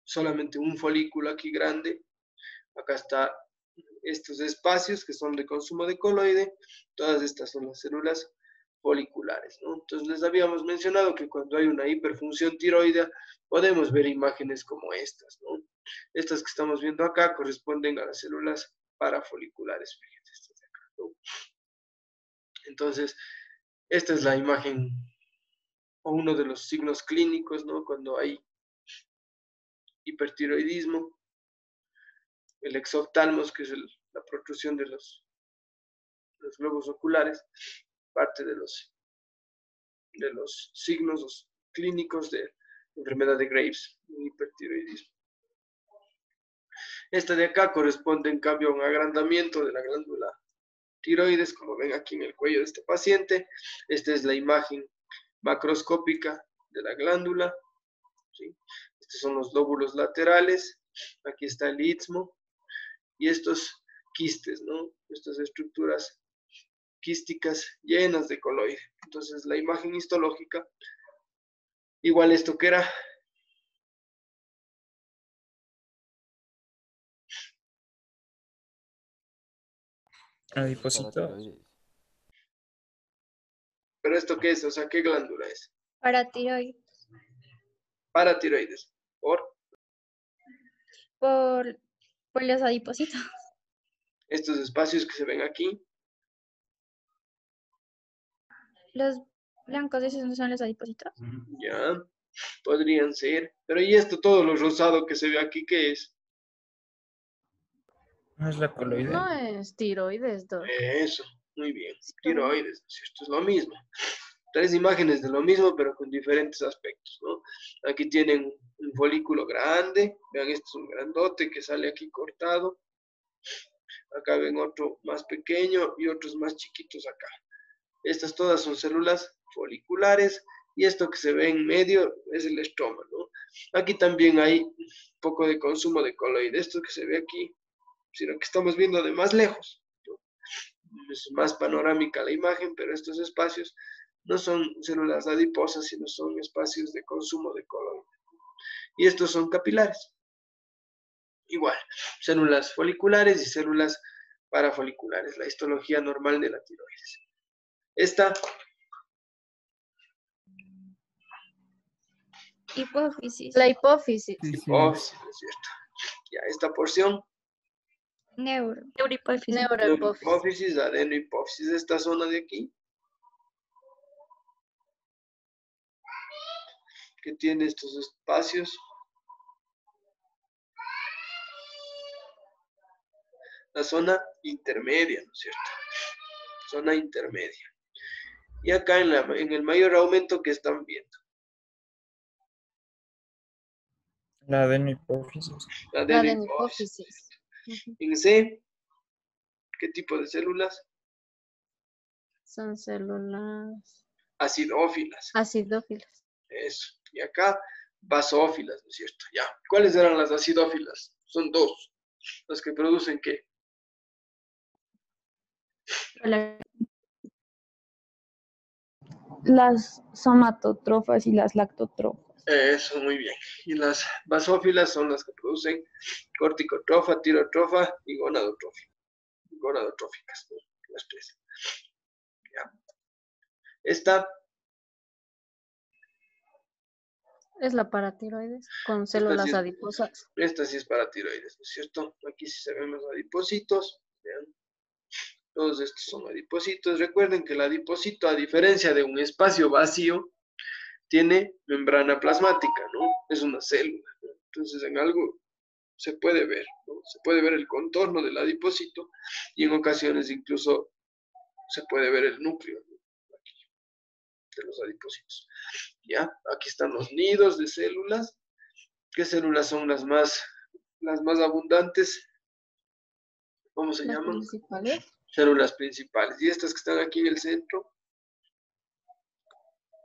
solamente un folículo aquí grande. Acá está estos espacios que son de consumo de coloide. Todas estas son las células foliculares, ¿no? Entonces les habíamos mencionado que cuando hay una hiperfunción tiroidea podemos ver imágenes como estas, ¿no? Estas que estamos viendo acá corresponden a las células parafoliculares, fíjense, estas de acá, ¿no? Entonces, esta es la imagen o uno de los signos clínicos, ¿no? Cuando hay hipertiroidismo, el exoftalmos, que es la protrusión de los globos oculares, parte de los signos clínicos de enfermedad de Graves, hipertiroidismo. Esta de acá corresponde en cambio a un agrandamiento de la glándula tiroides, como ven aquí en el cuello de este paciente. Esta es la imagen macroscópica de la glándula, ¿sí? Estos son los lóbulos laterales, aquí está el istmo, y estos quistes, ¿no? Estas estructuras quísticas llenas de coloide. Entonces la imagen histológica, igual esto que era Adipocitos. pero esto qué es, o sea, ¿qué glándula es? Paratiroides. Paratiroides, Por los adipocitos. estos espacios que se ven aquí, Los blancos, esos no son los adipocitos. ya, podrían ser, pero y esto, todo lo rosado que se ve aquí, ¿qué es? ¿No es la coloide? No es tiroides, Doc. Eso, muy bien, tiroides, ¿no es cierto? Es lo mismo. Tres imágenes de lo mismo, pero con diferentes aspectos, ¿no? Aquí tienen un folículo grande, vean, este es un grandote que sale aquí cortado. Acá ven otro más pequeño y otros más chiquitos acá. Estas todas son células foliculares y esto que se ve en medio es el estroma, ¿no? Aquí también hay un poco de consumo de coloide. Esto que se ve aquí, sino que estamos viendo de más lejos, ¿no? Es más panorámica la imagen, pero estos espacios no son células adiposas, sino son espacios de consumo de coloide. Y estos son capilares. Igual, células foliculares y células parafoliculares, la histología normal de la tiroides. Esta, Hipófisis. La hipófisis. Sí, sí. hipófisis, ¿no es cierto? Ya, esta porción, Neurohipófisis. Neurohipófisis. hipófisis, adenohipófisis, esta zona de aquí, que tiene estos espacios. La zona intermedia, ¿no es cierto? Zona intermedia. Y acá en el mayor aumento que están viendo, La adenohipófisis. la La adenohipófisis. adenohipófisis. En C, ¿qué tipo de células? Son células Acidófilas. acidófilas. Eso. Y acá, basófilas, ¿no es cierto? Ya. ¿Cuáles eran las acidófilas? Son dos. Las que producen ¿qué? Las somatotrofas y las lactotrofas. Eso, muy bien. Y las basófilas son las que producen corticotrofa, tirotrofa y gonadotróficas, ¿no? Las tres. Ya. Esta, Es la paratiroides con células sí. adiposas. Esta sí es para tiroides, ¿no es cierto? Aquí sí se ven los adipocitos. Vean. Todos estos son adipocitos. Recuerden que el adipocito, a diferencia de un espacio vacío, tiene membrana plasmática, ¿no? Es una célula, ¿no? Entonces, en algo se puede ver, ¿no? Se puede ver el contorno del adipocito y en ocasiones incluso se puede ver el núcleo, ¿no? Aquí, de los adipocitos. ¿Ya? Aquí están los nidos de células. ¿Qué células son las más abundantes? ¿Cómo se Las llaman? principales. Células principales. Y estas que están aquí en el centro,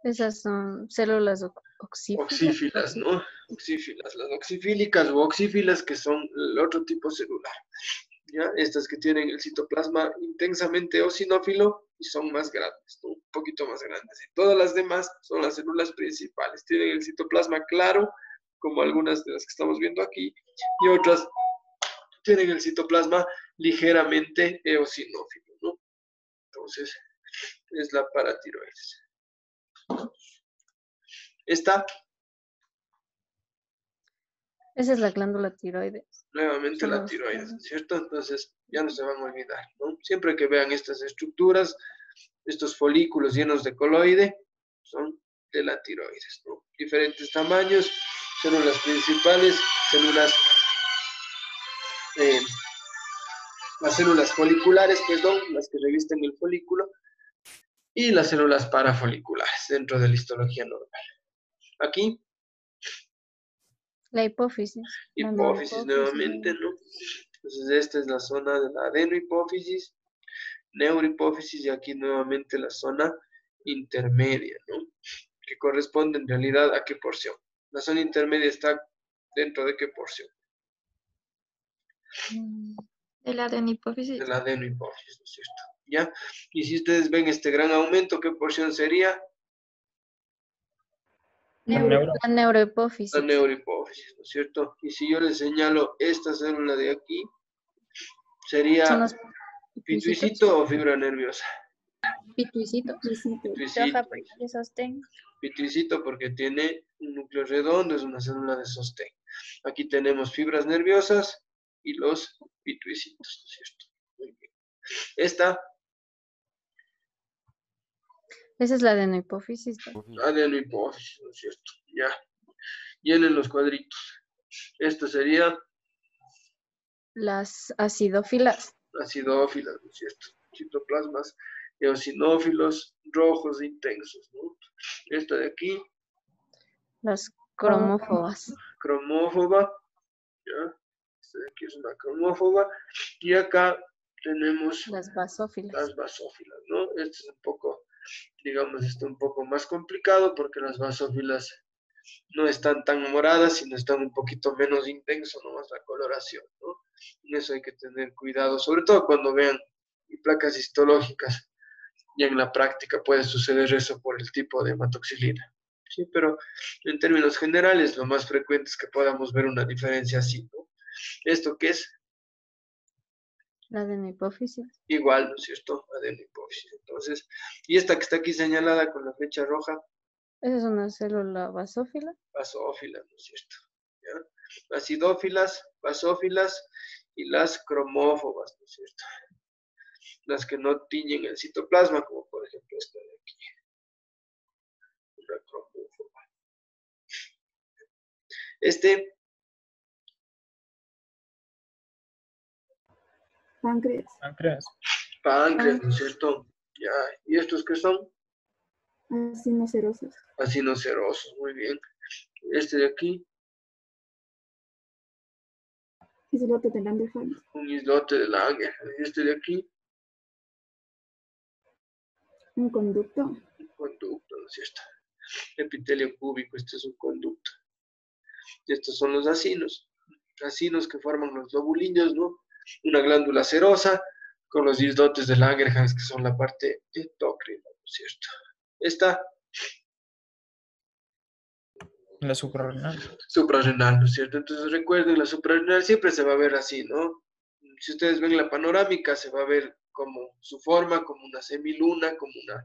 Esas son células oxífilas. oxífilas, ¿no? Oxífilas. Las oxifílicas o oxífilas que son el otro tipo celular. ¿Ya? Estas que tienen el citoplasma intensamente eosinófilo y son más grandes, ¿no? Un poquito más grandes. Y todas las demás son las células principales. Tienen el citoplasma claro, como algunas de las que estamos viendo aquí, y otras tienen el citoplasma ligeramente eosinófilo, ¿no? Entonces, es la paratiroides. Esta, Esa es la glándula tiroides. nuevamente Son la los- tiroides, ¿cierto? Entonces, ya no se van a olvidar, ¿no? Siempre que vean estas estructuras, estos folículos llenos de coloide, son de la tiroides, ¿no? Diferentes tamaños, células principales, las células foliculares, perdón, las que revisten el folículo, y las células parafoliculares dentro de la histología normal. Aquí, La hipófisis. La hipófisis neurohipófisis. nuevamente, ¿no? Entonces, esta es la zona de la adenohipófisis, neurohipófisis, y aquí nuevamente la zona intermedia, ¿no? Que corresponde en realidad a qué porción. La zona intermedia está dentro de qué porción. De la adenohipófisis. De la adenohipófisis, ¿no es cierto? ¿Ya? Y si ustedes ven este gran aumento, ¿qué porción sería? La neuro. La neurohipófisis. La neurohipófisis, ¿no es cierto? Y si yo les señalo esta célula de aquí, Son sería los pituicito o fibra nerviosa. pituicitos. Pituicito, Roja porque de sostén. pituicito porque tiene un núcleo redondo, es una célula de sostén. Aquí tenemos fibras nerviosas y los pituicitos, ¿no es cierto? Muy bien. Esta Esa es la adenohipófisis. adenohipófisis, ¿no es cierto? Ya. Llenen los cuadritos. Esta sería Las acidófilas. acidófilas, ¿no es cierto? Citoplasmas eosinófilos rojos intensos, ¿no? Esta de aquí, Las cromófobas. cromófoba, ¿ya? Esta de aquí es una cromófoba. Y acá tenemos Las basófilas. las basófilas, ¿no? Este es un poco, digamos, está un poco más complicado porque las basófilas no están tan moradas, sino están un poquito menos intenso nomás la coloración, ¿no? En eso hay que tener cuidado, sobre todo cuando vean placas histológicas. Y en la práctica puede suceder eso por el tipo de hematoxilina. Sí, pero en términos generales, lo más frecuente es que podamos ver una diferencia así, ¿no? ¿Esto qué es? La adenohipófisis. Igual, ¿no es cierto? Adenohipófisis. Entonces, y esta que está aquí señalada con la flecha roja, Esa es una célula basófila. basófila, ¿no es cierto? ¿Ya? Acidófilas, basófilas y las cromófobas, ¿no es cierto? Las que no tiñen el citoplasma, como por ejemplo esta de aquí. Una cromófoba. Páncreas. Páncreas. Páncreas, ¿no es cierto? Ya. ¿Y estos qué son? Acinocerosos. Acinocerosos, muy bien. Este de aquí, Islote de Langerhans. un islote de Langer. Y este de aquí, Un conducto. un conducto, ¿no es cierto? Epitelio cúbico, este es un conducto. Y estos son los acinos. Acinos que forman los lobulillos, ¿no? Una glándula serosa con los islotes de Langerhans, que son la parte endocrina, ¿no es cierto? Esta La suprarrenal. suprarrenal, ¿no es cierto? Entonces recuerden, la suprarrenal siempre se va a ver así, ¿no? Si ustedes ven la panorámica, se va a ver como su forma, como una semiluna, como una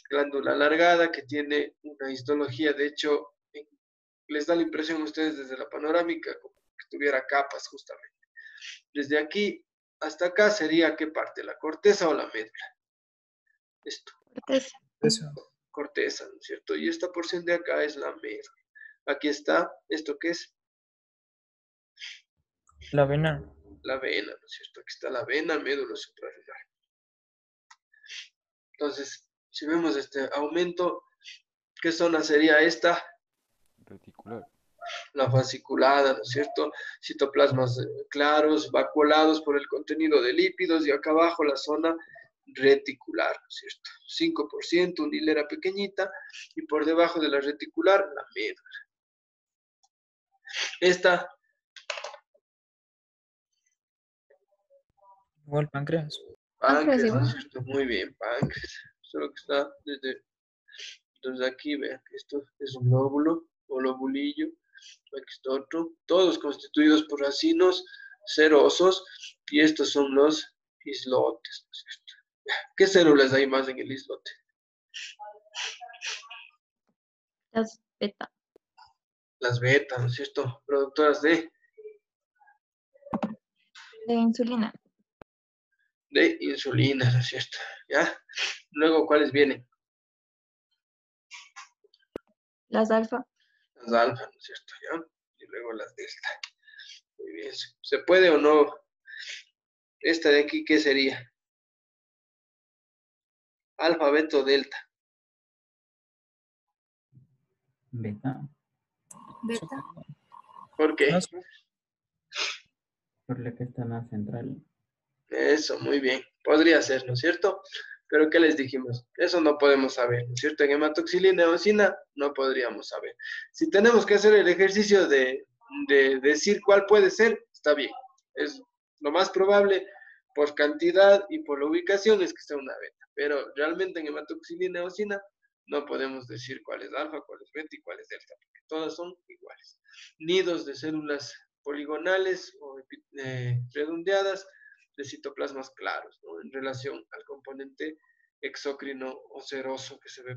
glándula alargada que tiene una histología. De hecho, les da la impresión a ustedes desde la panorámica como que tuviera capas justamente. Desde aquí hasta acá sería ¿qué parte? ¿La corteza o la médula? Esto, Corteza. Eso. corteza, ¿no es cierto? Y esta porción de acá es la médula. Aquí está, ¿esto qué es? La vena. La vena, ¿no es cierto? Aquí está la vena, médula suprarrenal. Entonces, si vemos este aumento, ¿qué zona sería esta? Reticular. La fasciculada, ¿no es cierto? Citoplasmas claros, vacuolados por el contenido de lípidos, y acá abajo la zona reticular, ¿no es cierto? 5%, una hilera pequeñita, y por debajo de la reticular, la médula. Esta, Igual páncreas. páncreas, igual. ¿no es cierto? Muy bien, páncreas. Solo que está desde aquí, vean, esto es un lóbulo o lobulillo. Aquí está otro. Todos constituidos por racinos serosos, y estos son los islotes, ¿no es cierto? ¿Qué células hay más en el islote? Las beta. Las beta, ¿no es cierto? Productoras De insulina. de insulina, ¿no es cierto? ¿Ya? Luego, ¿cuáles vienen? Las alfa. Las alfa, ¿no es cierto? ¿Ya? Y luego las delta. Muy bien. ¿Se puede o no? Esta de aquí, ¿qué sería? Alfa, beta o delta. Beta, Beta. ¿Por qué? Más- por la que está más central. Eso, muy bien. Podría ser, ¿no es cierto? Pero ¿qué les dijimos? Eso no podemos saber, ¿no es cierto? En hematoxilina y eosina no podríamos saber. Si tenemos que hacer el ejercicio de decir cuál puede ser, está bien. Es lo más probable por cantidad y por la ubicación es que sea una beta. Pero realmente en hematoxilina y eosina no podemos decir cuál es alfa, cuál es beta y cuál es delta, porque todas son iguales. Nidos de células poligonales o redondeadas de citoplasmas claros, ¿no? En relación al componente exócrino o seroso que se ve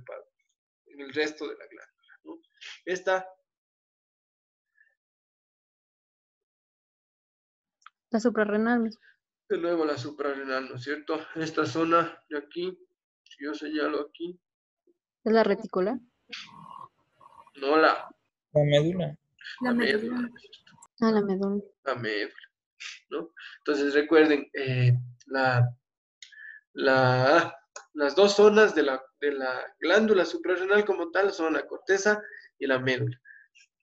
en el resto de la glándula, ¿no? Esta, La suprarrenal. de nuevo la suprarrenal, ¿no es cierto? Esta zona de aquí, si yo señalo aquí, ¿Es la reticular? no la La médula. médula, ¿no es cierto? Ah, la médula. La médula, ¿no? Entonces recuerden, las dos zonas de la glándula suprarrenal como tal son la corteza y la médula.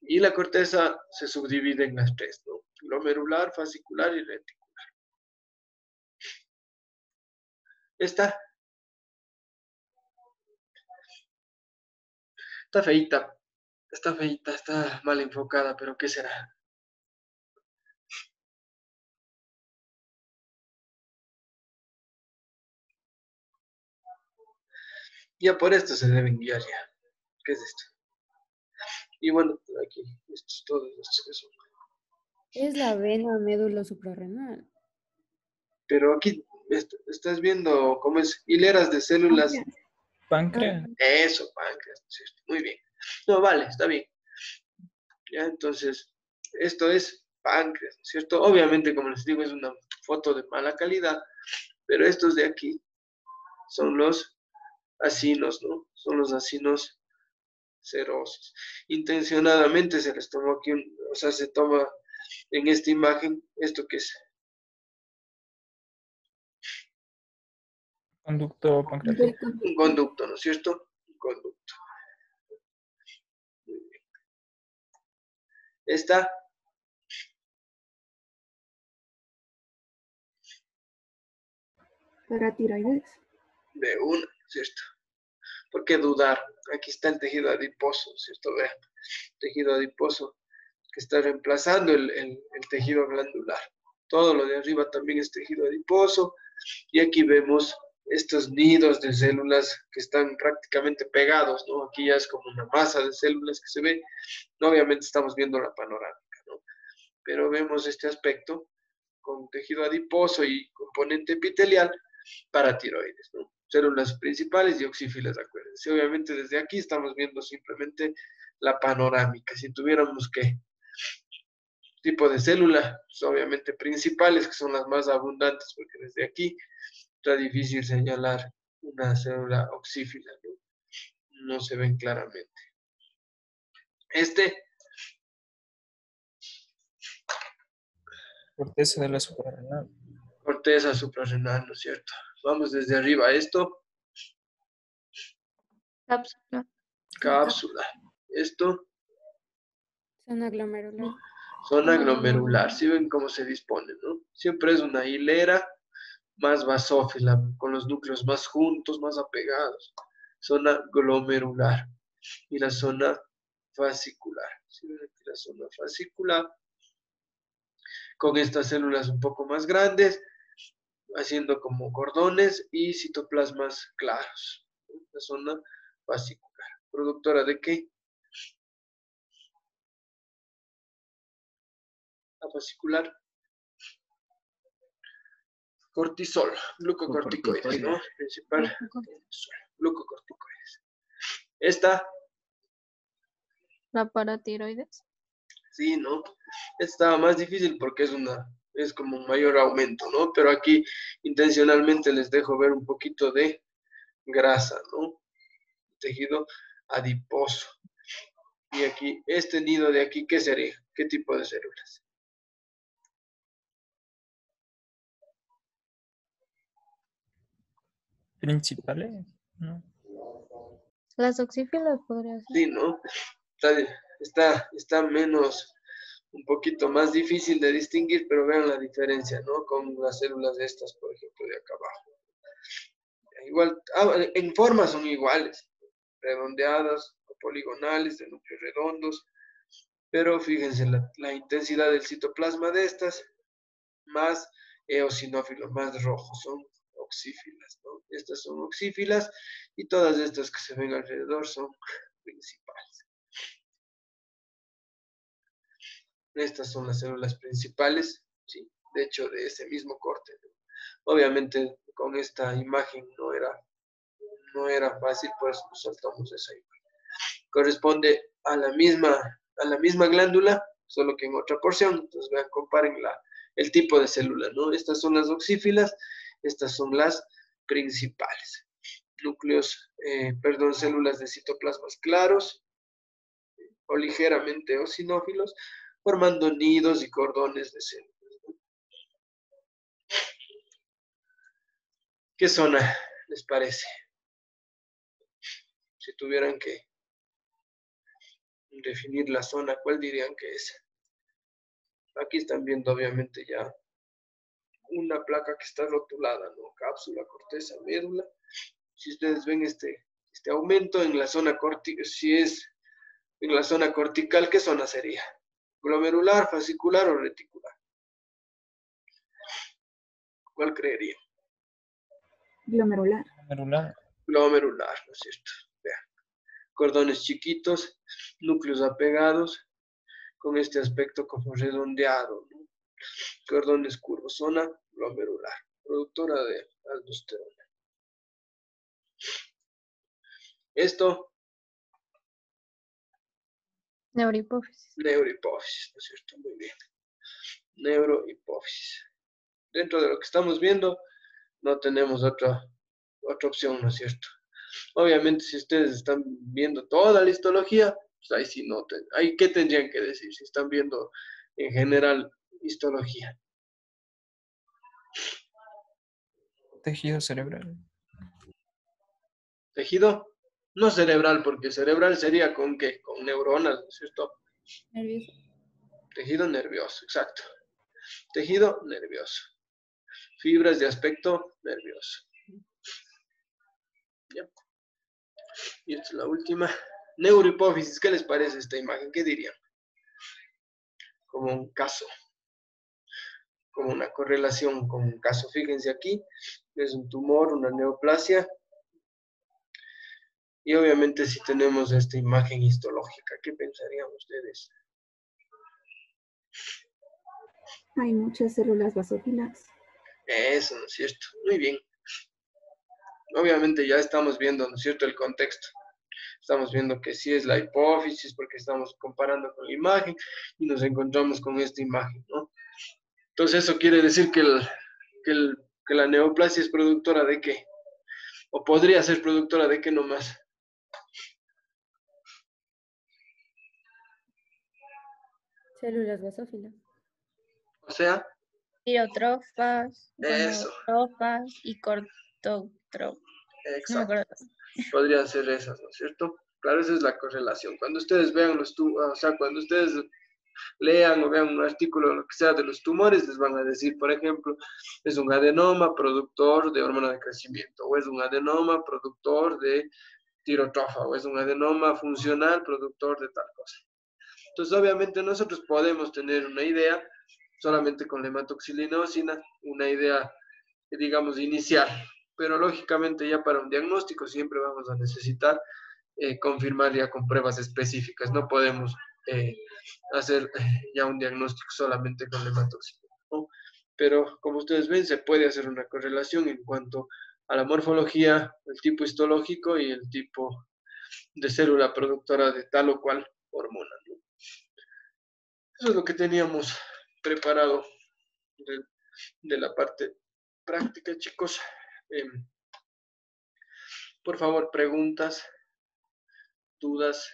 Y la corteza se subdivide en las tres, ¿no? Glomerular, fascicular y reticular. Esta está feita, está mal enfocada, pero ¿qué será? Ya por esto se deben guiar ya. ¿Qué es esto? Y bueno, aquí, esto es todo. Esto que son. Es la vena médula suprarrenal. Pero aquí estás viendo cómo es hileras de células. Páncreas. Eso, páncreas, ¿no es cierto? Muy bien. No, vale, está bien. Ya, entonces, esto es páncreas, ¿no es cierto? Obviamente, como les digo, es una foto de mala calidad, pero estos de aquí son los acinos, ¿no? Son los acinos serosos. Intencionadamente se les tomó aquí, o sea, se toma en esta imagen, ¿esto qué es? Conducto pancreático. Un conducto, ¿no es cierto? Un conducto. Muy bien. Esta Paratiroides. de una, ¿cierto? ¿Por qué dudar? Aquí está el tejido adiposo, ¿cierto? Vean, tejido adiposo que está reemplazando el tejido glandular. Todo lo de arriba también es tejido adiposo. Y aquí vemos estos nidos de células que están prácticamente pegados, ¿no? Aquí ya es como una masa de células que se ve. Obviamente estamos viendo la panorámica, ¿no? Pero vemos este aspecto con tejido adiposo y componente epitelial para tiroides, ¿no? Células principales y oxífilas, acuérdense. Obviamente desde aquí estamos viendo simplemente la panorámica. Si tuviéramos que tipo de célula, pues obviamente principales, que son las más abundantes, porque desde aquí está difícil señalar una célula oxífila, ¿no? No se ven claramente. Corteza de la suprarrenal. Corteza suprarrenal, ¿no es cierto? Vamos desde arriba a esto, Cápsula. cápsula. Esto, Zona glomerular. zona glomerular. ¿Sí ven cómo se dispone, no? Siempre es una hilera más basófila, con los núcleos más juntos, más apegados. Zona glomerular. Y la zona fascicular. ¿Sí ven aquí la zona fascicular? Con estas células un poco más grandes, haciendo como cordones y citoplasmas claros. La zona fascicular. ¿Productora de qué? La fascicular. Cortisol, glucocorticoides, ¿no? Principal, cortisol, glucocorticoides. Esta, La paratiroides. sí, ¿no? Esta más difícil porque es como un mayor aumento, ¿no? Pero aquí intencionalmente les dejo ver un poquito de grasa, ¿no? Tejido adiposo. Y aquí, este nido de aquí, ¿qué sería? ¿Qué tipo de células? Principales, ¿no? Las oxífilas podría ser. Sí, ¿no? Está menos, un poquito más difícil de distinguir, pero vean la diferencia, ¿no? Con las células de estas, por ejemplo, de acá abajo. Igual, en forma son iguales, redondeadas o poligonales, de núcleos redondos, pero fíjense la intensidad del citoplasma de estas, más eosinófilos, más rojos, son oxífilas, ¿no? Estas son oxífilas y todas estas que se ven alrededor son principales. Estas son las células principales, ¿sí? De hecho, de ese mismo corte, ¿no? Obviamente, con esta imagen no era fácil, por eso nos saltamos esa imagen. Corresponde a la misma glándula, solo que en otra porción. Entonces, vean, comparen el tipo de célula, ¿no? Estas son las oxífilas, estas son las principales. Células de citoplasmas claros o ligeramente eosinófilos, formando nidos y cordones de células. ¿Qué zona les parece? Si tuvieran que definir la zona, ¿cuál dirían que es? Aquí están viendo obviamente ya una placa que está rotulada, ¿no? Cápsula, corteza, médula. Si ustedes ven este aumento en la zona cortical, si es en la zona cortical, ¿qué zona sería? ¿Glomerular, fascicular o reticular? ¿Cuál creería? Glomerular. Glomerular. Glomerular, ¿no es cierto? Vean. Cordones chiquitos, núcleos apegados, con este aspecto como redondeado, ¿no? Cordones curvos, zona glomerular, productora de aldosterona. Esto, Neurohipófisis. neurohipófisis, ¿no es cierto? Muy bien. Neurohipófisis. Dentro de lo que estamos viendo, no tenemos otra opción, ¿no es cierto? Obviamente, si ustedes están viendo toda la histología, pues ahí sí no, ahí qué tendrían que decir si están viendo en general histología. Tejido cerebral. Tejido no cerebral, porque cerebral sería con qué, con neuronas, ¿no es cierto? Nervioso. Tejido nervioso, exacto. Tejido nervioso. Fibras de aspecto nervioso. ¿Ya? Y esta es la última. Neurohipófisis, ¿qué les parece esta imagen? ¿Qué dirían? Como un caso. Como una correlación con un caso. Fíjense aquí, es un tumor, una neoplasia. Y obviamente si tenemos esta imagen histológica, ¿qué pensarían ustedes? Hay muchas células basófilas. Eso, ¿no es cierto? Muy bien. Obviamente ya estamos viendo, ¿no es cierto?, el contexto. Estamos viendo que sí es la hipófisis porque estamos comparando con la imagen y nos encontramos con esta imagen, ¿no? Entonces eso quiere decir que la neoplasia es productora de qué? O podría ser productora de qué nomás. Células basófilas. O sea, tirotrofas, Eso. gonotrofas y cortotrofas. No me Exacto. acuerdo. Podrían ser esas, ¿no es cierto? Claro, esa es la correlación. Cuando ustedes vean o sea, cuando ustedes lean o vean un artículo, lo que sea, de los tumores, les van a decir, por ejemplo, es un adenoma productor de hormona de crecimiento, o es un adenoma productor de tirotrofa, o es un adenoma funcional productor de tal cosa. Entonces, obviamente, nosotros podemos tener una idea solamente con la hematoxilinosina, una idea, digamos, inicial, pero lógicamente ya para un diagnóstico siempre vamos a necesitar confirmar ya con pruebas específicas. No podemos hacer ya un diagnóstico solamente con la hematoxilina, ¿no? Pero como ustedes ven, se puede hacer una correlación en cuanto a la morfología, el tipo histológico y el tipo de célula productora de tal o cual hormona, ¿no? Eso es lo que teníamos preparado de la parte práctica, chicos. Por favor, preguntas, dudas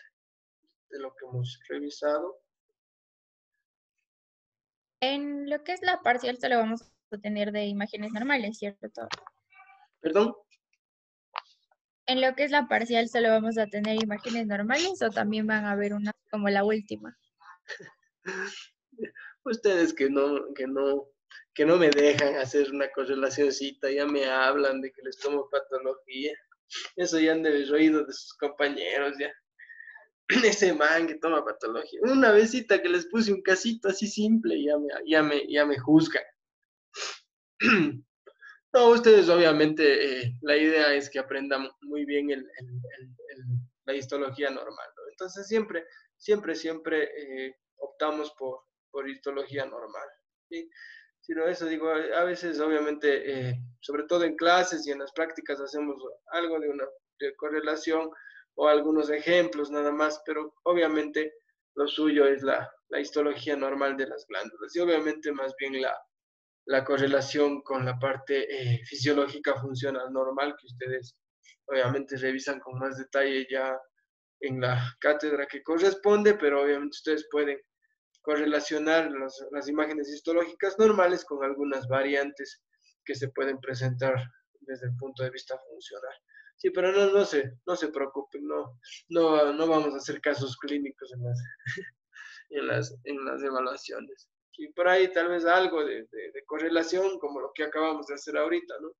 de lo que hemos revisado. En lo que es la parcial solo vamos a tener de imágenes normales, ¿cierto? ¿Perdón? En lo que es la parcial solo vamos a tener imágenes normales o también van a haber unas como la última. Ustedes que no me dejan hacer una correlacioncita, ya me hablan de que les tomo patología. Eso ya han de haber oído de sus compañeros, ya. Ese man que toma patología. Una vezita que les puse un casito así simple, ya me juzgan. No, ustedes obviamente la idea es que aprendan muy bien la histología normal, ¿no? Entonces siempre optamos por histología normal, ¿sí? Si no, eso digo, a veces obviamente, sobre todo en clases y en las prácticas hacemos algo de correlación o algunos ejemplos nada más, pero obviamente lo suyo es la histología normal de las glándulas y obviamente más bien la correlación con la parte fisiológica funcional normal que ustedes obviamente revisan con más detalle ya en la cátedra que corresponde, pero obviamente ustedes pueden correlacionar las imágenes histológicas normales con algunas variantes que se pueden presentar desde el punto de vista funcional. Sí, pero no se preocupen, no vamos a hacer casos clínicos en las evaluaciones. Y por ahí tal vez algo de correlación, como lo que acabamos de hacer ahorita, ¿no?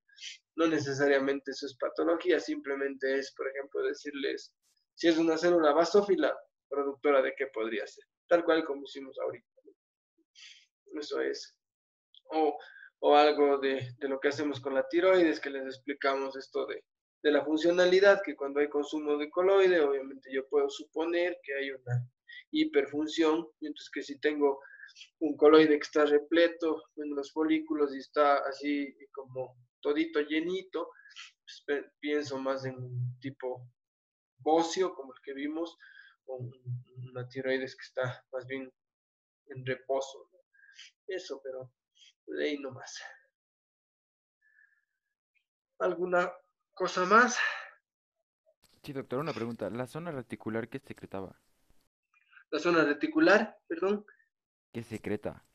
No necesariamente eso es patología, simplemente es, por ejemplo, decirles si es una célula basófila, productora de qué podría ser, tal cual como hicimos ahorita, ¿no? Eso es. O algo de lo que hacemos con la tiroides, que les explicamos esto de la funcionalidad, que cuando hay consumo de coloide, obviamente yo puedo suponer que hay una hiperfunción, mientras que si tengo un coloide que está repleto en los folículos y está así como todito llenito, pues pienso más en un tipo óseo, como el que vimos, o una tiroides que está más bien en reposo, ¿no? Eso, pero de ahí nomás. ¿Alguna cosa más? Sí, doctor, una pregunta. ¿La zona reticular qué secretaba? La zona reticular, perdón, ¿Qué secreta?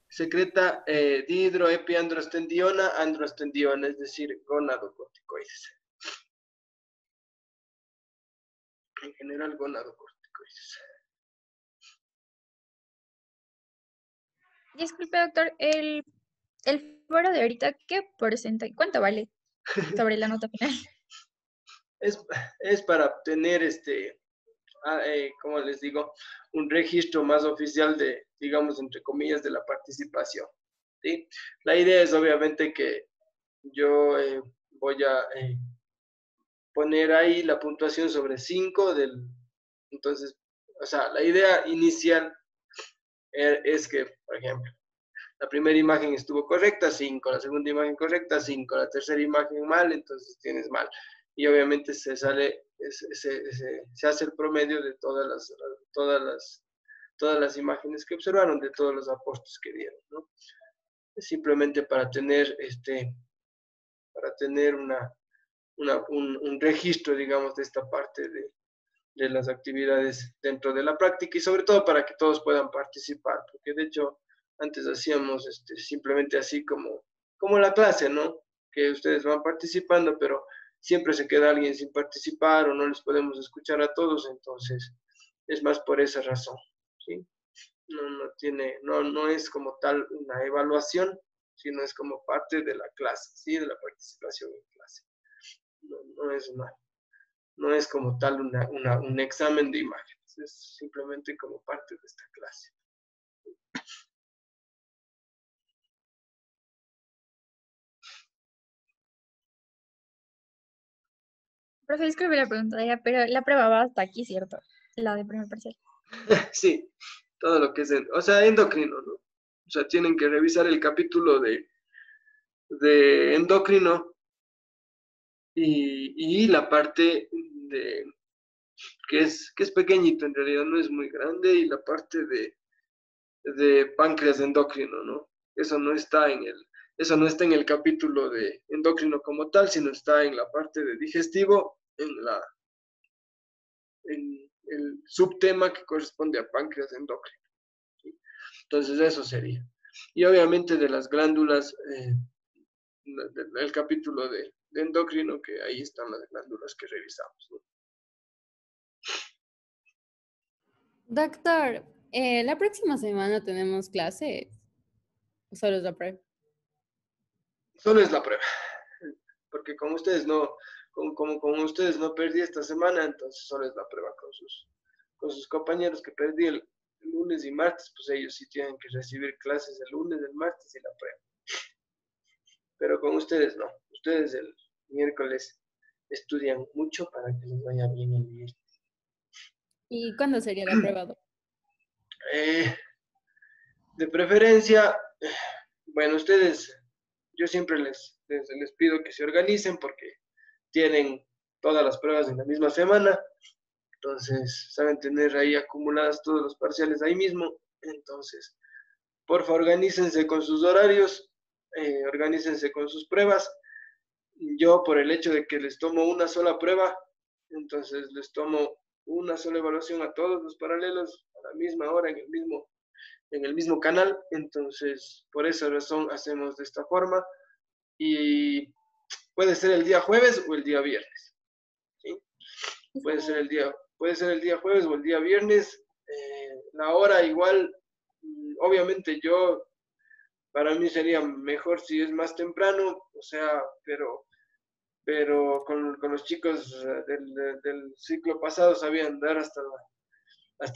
secreta dihidroepiandrostendiona, androstendiona, es decir, gonadocorticoides. En general, gonadocorticoides. Disculpe, doctor, el foro de ahorita, ¿qué porcentaje? ¿Cuánto vale sobre la nota final? Es para obtener como les digo, un registro más oficial de, digamos, entre comillas, de la participación, ¿sí? La idea es obviamente que yo voy a poner ahí la puntuación sobre 5 entonces, o sea, la idea inicial es que, por ejemplo, la primera imagen estuvo correcta, 5, la segunda imagen correcta, 5, la tercera imagen mal, entonces tienes mal. Y obviamente se hace el promedio de todas las imágenes que observaron, de todos los aportes que dieron, ¿no? Es simplemente para tener un registro, digamos, de esta parte de las actividades dentro de la práctica y sobre todo para que todos puedan participar, porque de hecho Antes hacíamos simplemente así como la clase, ¿no? Que ustedes van participando, pero siempre se queda alguien sin participar o no les podemos escuchar a todos, entonces es más por esa razón, ¿sí? No es como tal una evaluación, sino es como parte de la clase, ¿sí? De la participación en clase. No es como tal un examen de imágenes, es simplemente como parte de esta clase. Profe, disculpe la pregunta ya, pero la prueba va hasta aquí, ¿cierto? La de primer parcial. Sí, todo lo que es, o sea, endocrino, ¿no? O sea, tienen que revisar el capítulo de endocrino y la parte de, que es pequeñito en realidad, no es muy grande, y la parte de páncreas endocrino, ¿no? Eso no está en el capítulo de endocrino como tal, sino está en la parte de digestivo, en el subtema que corresponde a páncreas endocrino, ¿sí? Entonces eso sería. Y obviamente de las glándulas, el capítulo de endocrino, que ahí están las glándulas que revisamos, ¿no? Doctor, la próxima semana tenemos clase. ¿O solo es la prueba? Solo es la prueba, porque como ustedes como ustedes no perdí esta semana, entonces solo es la prueba con sus compañeros que perdí el lunes y martes, pues ellos sí tienen que recibir clases el lunes, el martes y la prueba. Pero con ustedes no, ustedes el miércoles estudian mucho para que les vaya bien el viernes. ¿Y cuándo sería la prueba, doctor? De preferencia, bueno, ustedes, yo siempre les pido que se organicen porque tienen todas las pruebas en la misma semana, entonces saben tener ahí acumuladas todos los parciales ahí mismo, entonces, porfa, organícense con sus horarios, organícense con sus pruebas. Yo, por el hecho de que les tomo una sola prueba, entonces les tomo una sola evaluación a todos los paralelos a la misma hora, en el mismo canal, entonces por esa razón hacemos de esta forma, y puede ser el día jueves o el día viernes, ¿sí? Puede ser el día jueves o el día viernes, la hora igual, obviamente para mí sería mejor si es más temprano, o sea, pero con los chicos del ciclo pasado sabían dar hasta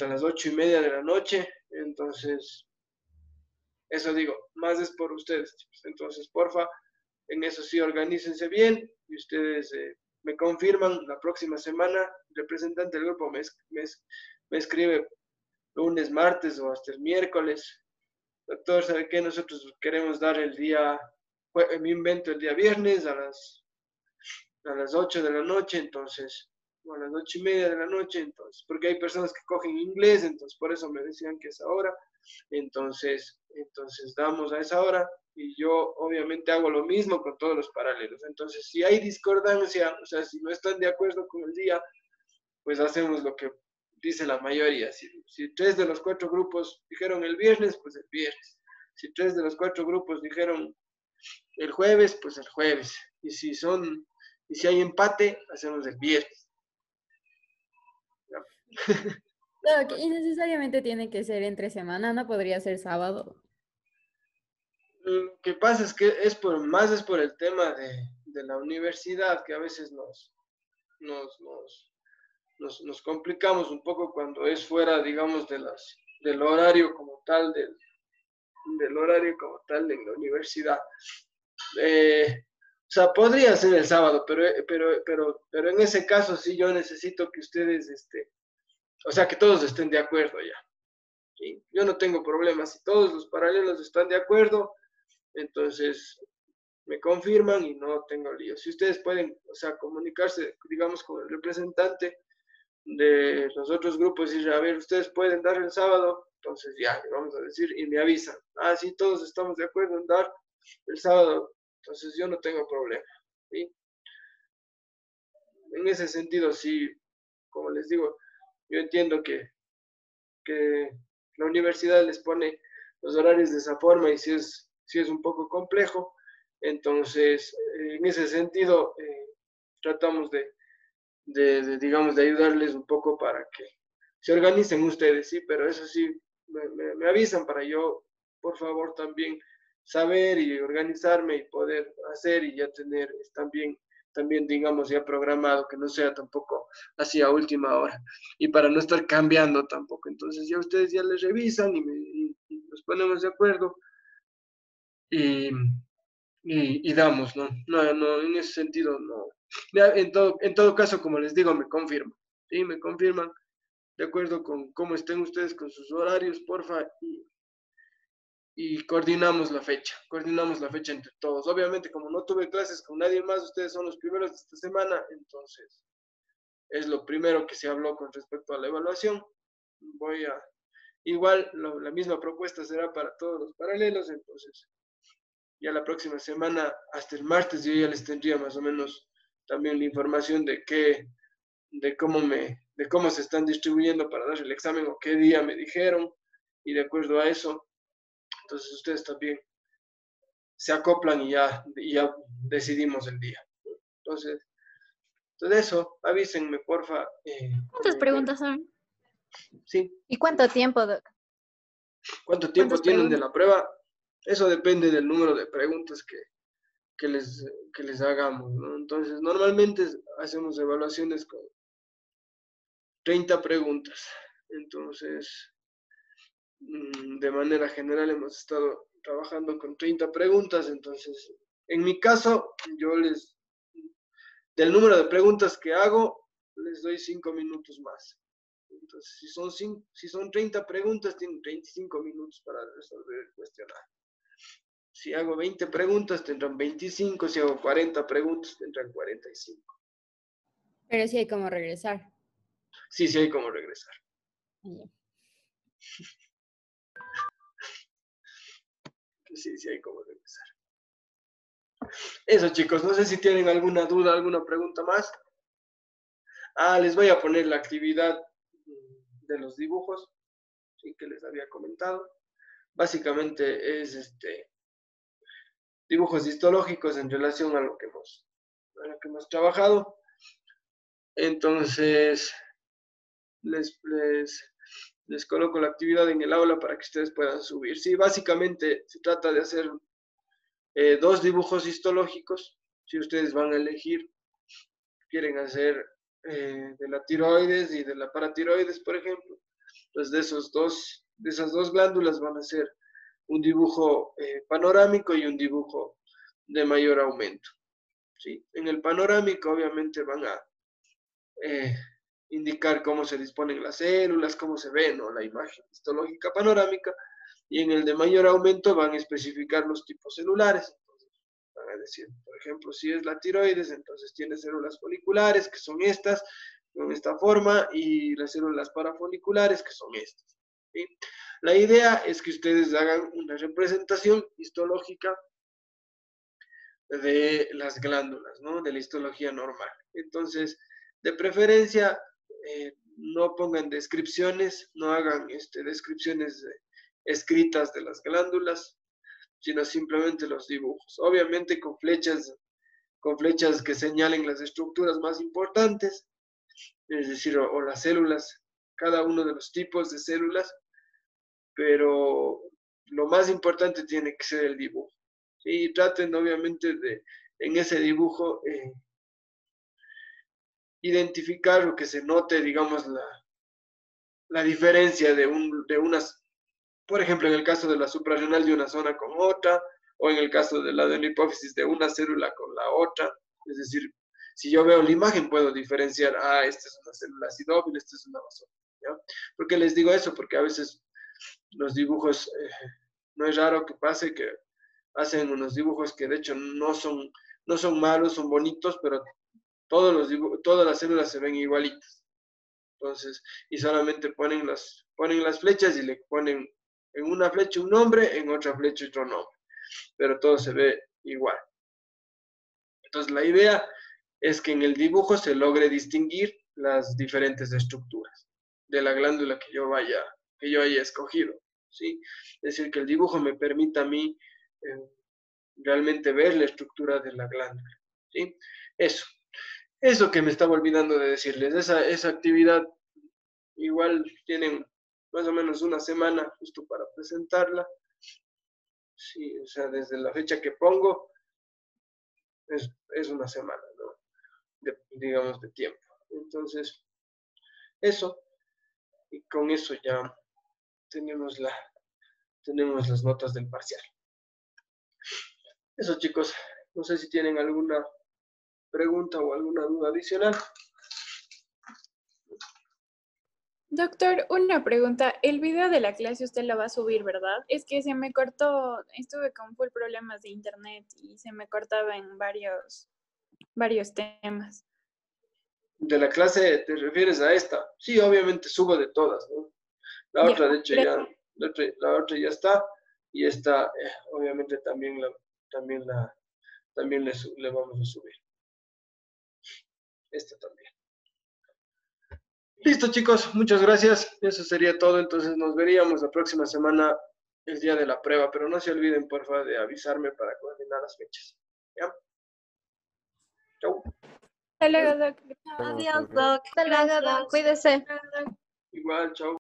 las 8:30 de la noche, entonces, eso digo, más es por ustedes, chicos. Entonces, porfa, en eso sí, organícense bien, y ustedes me confirman la próxima semana. El representante del grupo me escribe lunes, martes o hasta el miércoles. Doctor, ¿sabe qué? Nosotros queremos dar me invento el día viernes a las 8 de la noche, entonces, o a las 8:30 de la noche, entonces, porque hay personas que cogen inglés, entonces por eso me decían que es ahora, entonces damos a esa hora, y yo obviamente hago lo mismo con todos los paralelos. Entonces, si hay discordancia, o sea, si no están de acuerdo con el día, pues hacemos lo que dice la mayoría. Si 3 de los 4 grupos dijeron el viernes, pues el viernes. Si 3 de los 4 grupos dijeron el jueves, pues el jueves. Y si hay empate, hacemos el viernes. Doc, y necesariamente tiene que ser entre semana, no podría ser sábado. Lo que pasa es que es por el tema de la universidad, que a veces nos complicamos un poco cuando es fuera, digamos, del horario como tal, del horario como tal de la universidad. O sea, podría ser el sábado, pero en ese caso sí yo necesito que ustedes, o sea, que todos estén de acuerdo ya, ¿sí? Yo no tengo problemas, si todos los paralelos están de acuerdo, entonces me confirman y no tengo lío. Si ustedes pueden, o sea, comunicarse, digamos, con el representante de los otros grupos y a ver, ustedes pueden dar el sábado, entonces ya, le vamos a decir, y me avisan. Ah, sí, todos estamos de acuerdo en dar el sábado, entonces yo no tengo problema, ¿sí? En ese sentido, sí, como les digo, yo entiendo que la universidad les pone los horarios de esa forma y si es un poco complejo. Entonces, en ese sentido, tratamos digamos, de ayudarles un poco para que se organicen ustedes, ¿sí? Pero eso sí, me avisan para yo, por favor, también saber y organizarme y poder hacer y ya tener también, digamos, ya programado, que no sea tampoco así a última hora y para no estar cambiando tampoco. Entonces ya ustedes ya les revisan y nos ponemos de acuerdo y damos, ¿no? No, en ese sentido, no. Ya, en todo caso, como les digo, me confirman, ¿sí? Me confirman de acuerdo con cómo estén ustedes con sus horarios, porfa, y coordinamos la fecha entre todos. Obviamente, como no tuve clases con nadie más, ustedes son los primeros de esta semana, entonces es lo primero que se habló con respecto a la evaluación. Igual, la misma propuesta será para todos los paralelos, entonces ya la próxima semana, hasta el martes, yo ya les tendría más o menos también la información de cómo se están distribuyendo para dar el examen o qué día me dijeron, y de acuerdo a eso, entonces ustedes también se acoplan y ya decidimos el día. Entonces eso, avísenme, porfa. ¿Cuántas preguntas son? Sí. ¿Y cuánto tiempo, Doc? ¿Cuánto tiempo tienen de la prueba? Eso depende del número de preguntas que les hagamos, ¿no? Entonces, normalmente hacemos evaluaciones con 30 preguntas. Entonces, de manera general hemos estado trabajando con 30 preguntas. Entonces, en mi caso, del número de preguntas que hago, les doy 5 minutos más. Entonces, si son 30 preguntas, tienen 35 minutos para resolver el cuestionario. Si hago 20 preguntas, tendrán 25. Si hago 40 preguntas, tendrán 45. Pero sí hay como regresar. Sí hay como regresar. Sí hay como regresar. Eso, chicos, no sé si tienen alguna duda, alguna pregunta más. Les voy a poner la actividad de los dibujos, ¿sí? Que les había comentado. Básicamente es dibujos histológicos en relación a lo que hemos trabajado. Entonces, les coloco la actividad en el aula para que ustedes puedan subir. Sí, básicamente se trata de hacer 2 dibujos histológicos. Si ustedes van a elegir, quieren hacer de la tiroides y de la paratiroides, por ejemplo, pues de esas dos glándulas van a hacer un dibujo panorámico y un dibujo de mayor aumento. ¿Sí? En el panorámico, obviamente, van a indicar cómo se disponen las células, cómo se ve, ¿no?, la imagen histológica panorámica, y en el de mayor aumento van a especificar los tipos celulares. Entonces, van a decir, por ejemplo, si es la tiroides, entonces tiene células foliculares, que son estas, con esta forma, y las células parafoliculares, que son estas. ¿Sí? La idea es que ustedes hagan una representación histológica de las glándulas, ¿no?, de la histología normal. Entonces, de preferencia, no pongan descripciones, no hagan descripciones escritas de las glándulas, sino simplemente los dibujos. Obviamente con flechas que señalen las estructuras más importantes, es decir, o las células, cada uno de los tipos de células, pero lo más importante tiene que ser el dibujo. Y traten obviamente en ese dibujo, identificar o que se note, digamos, la diferencia de unas, por ejemplo, en el caso de la suprarrenal de una zona con otra, o en el caso de la adenohipófisis de una célula con la otra. Es decir, si yo veo la imagen puedo diferenciar, esta es una célula acidófila, esta es una basófila, ¿ya? ¿Por qué les digo eso? Porque a veces los dibujos, no es raro que pase que hacen unos dibujos que de hecho no son malos, son bonitos, pero todas las células se ven igualitas. Entonces, y solamente ponen las flechas y le ponen en una flecha un nombre, en otra flecha otro nombre, pero todo se ve igual. Entonces, la idea es que en el dibujo se logre distinguir las diferentes estructuras de la glándula que yo haya escogido. ¿sí? Es decir, que el dibujo me permita a mí realmente ver la estructura de la glándula, ¿sí? Eso que me estaba olvidando de decirles, esa actividad igual tienen más o menos una semana justo para presentarla. Sí, o sea, desde la fecha que pongo es una semana, ¿no? Digamos, de tiempo. Entonces, eso, y con eso ya tenemos las notas del parcial. Eso, chicos, no sé si tienen alguna pregunta o alguna duda adicional. Doctor, una pregunta. El video de la clase usted lo va a subir, ¿verdad? Es que se me cortó, estuve con full problemas de internet y se me cortaba en varios temas. ¿De la clase te refieres a esta? Sí, obviamente subo de todas, ¿no? La Ya, otra, de hecho, pero- la otra ya está, y esta, obviamente, también le vamos a subir. Esta también. Listo, chicos, muchas gracias. Eso sería todo. Entonces nos veríamos la próxima semana, el día de la prueba, pero no se olviden, por favor, de avisarme para coordinar las fechas. ¿Ya? Chau. Hasta luego, Doc. Hasta luego, Adiós, doctor. Doc. Gracias. Cuídese. Igual, chau.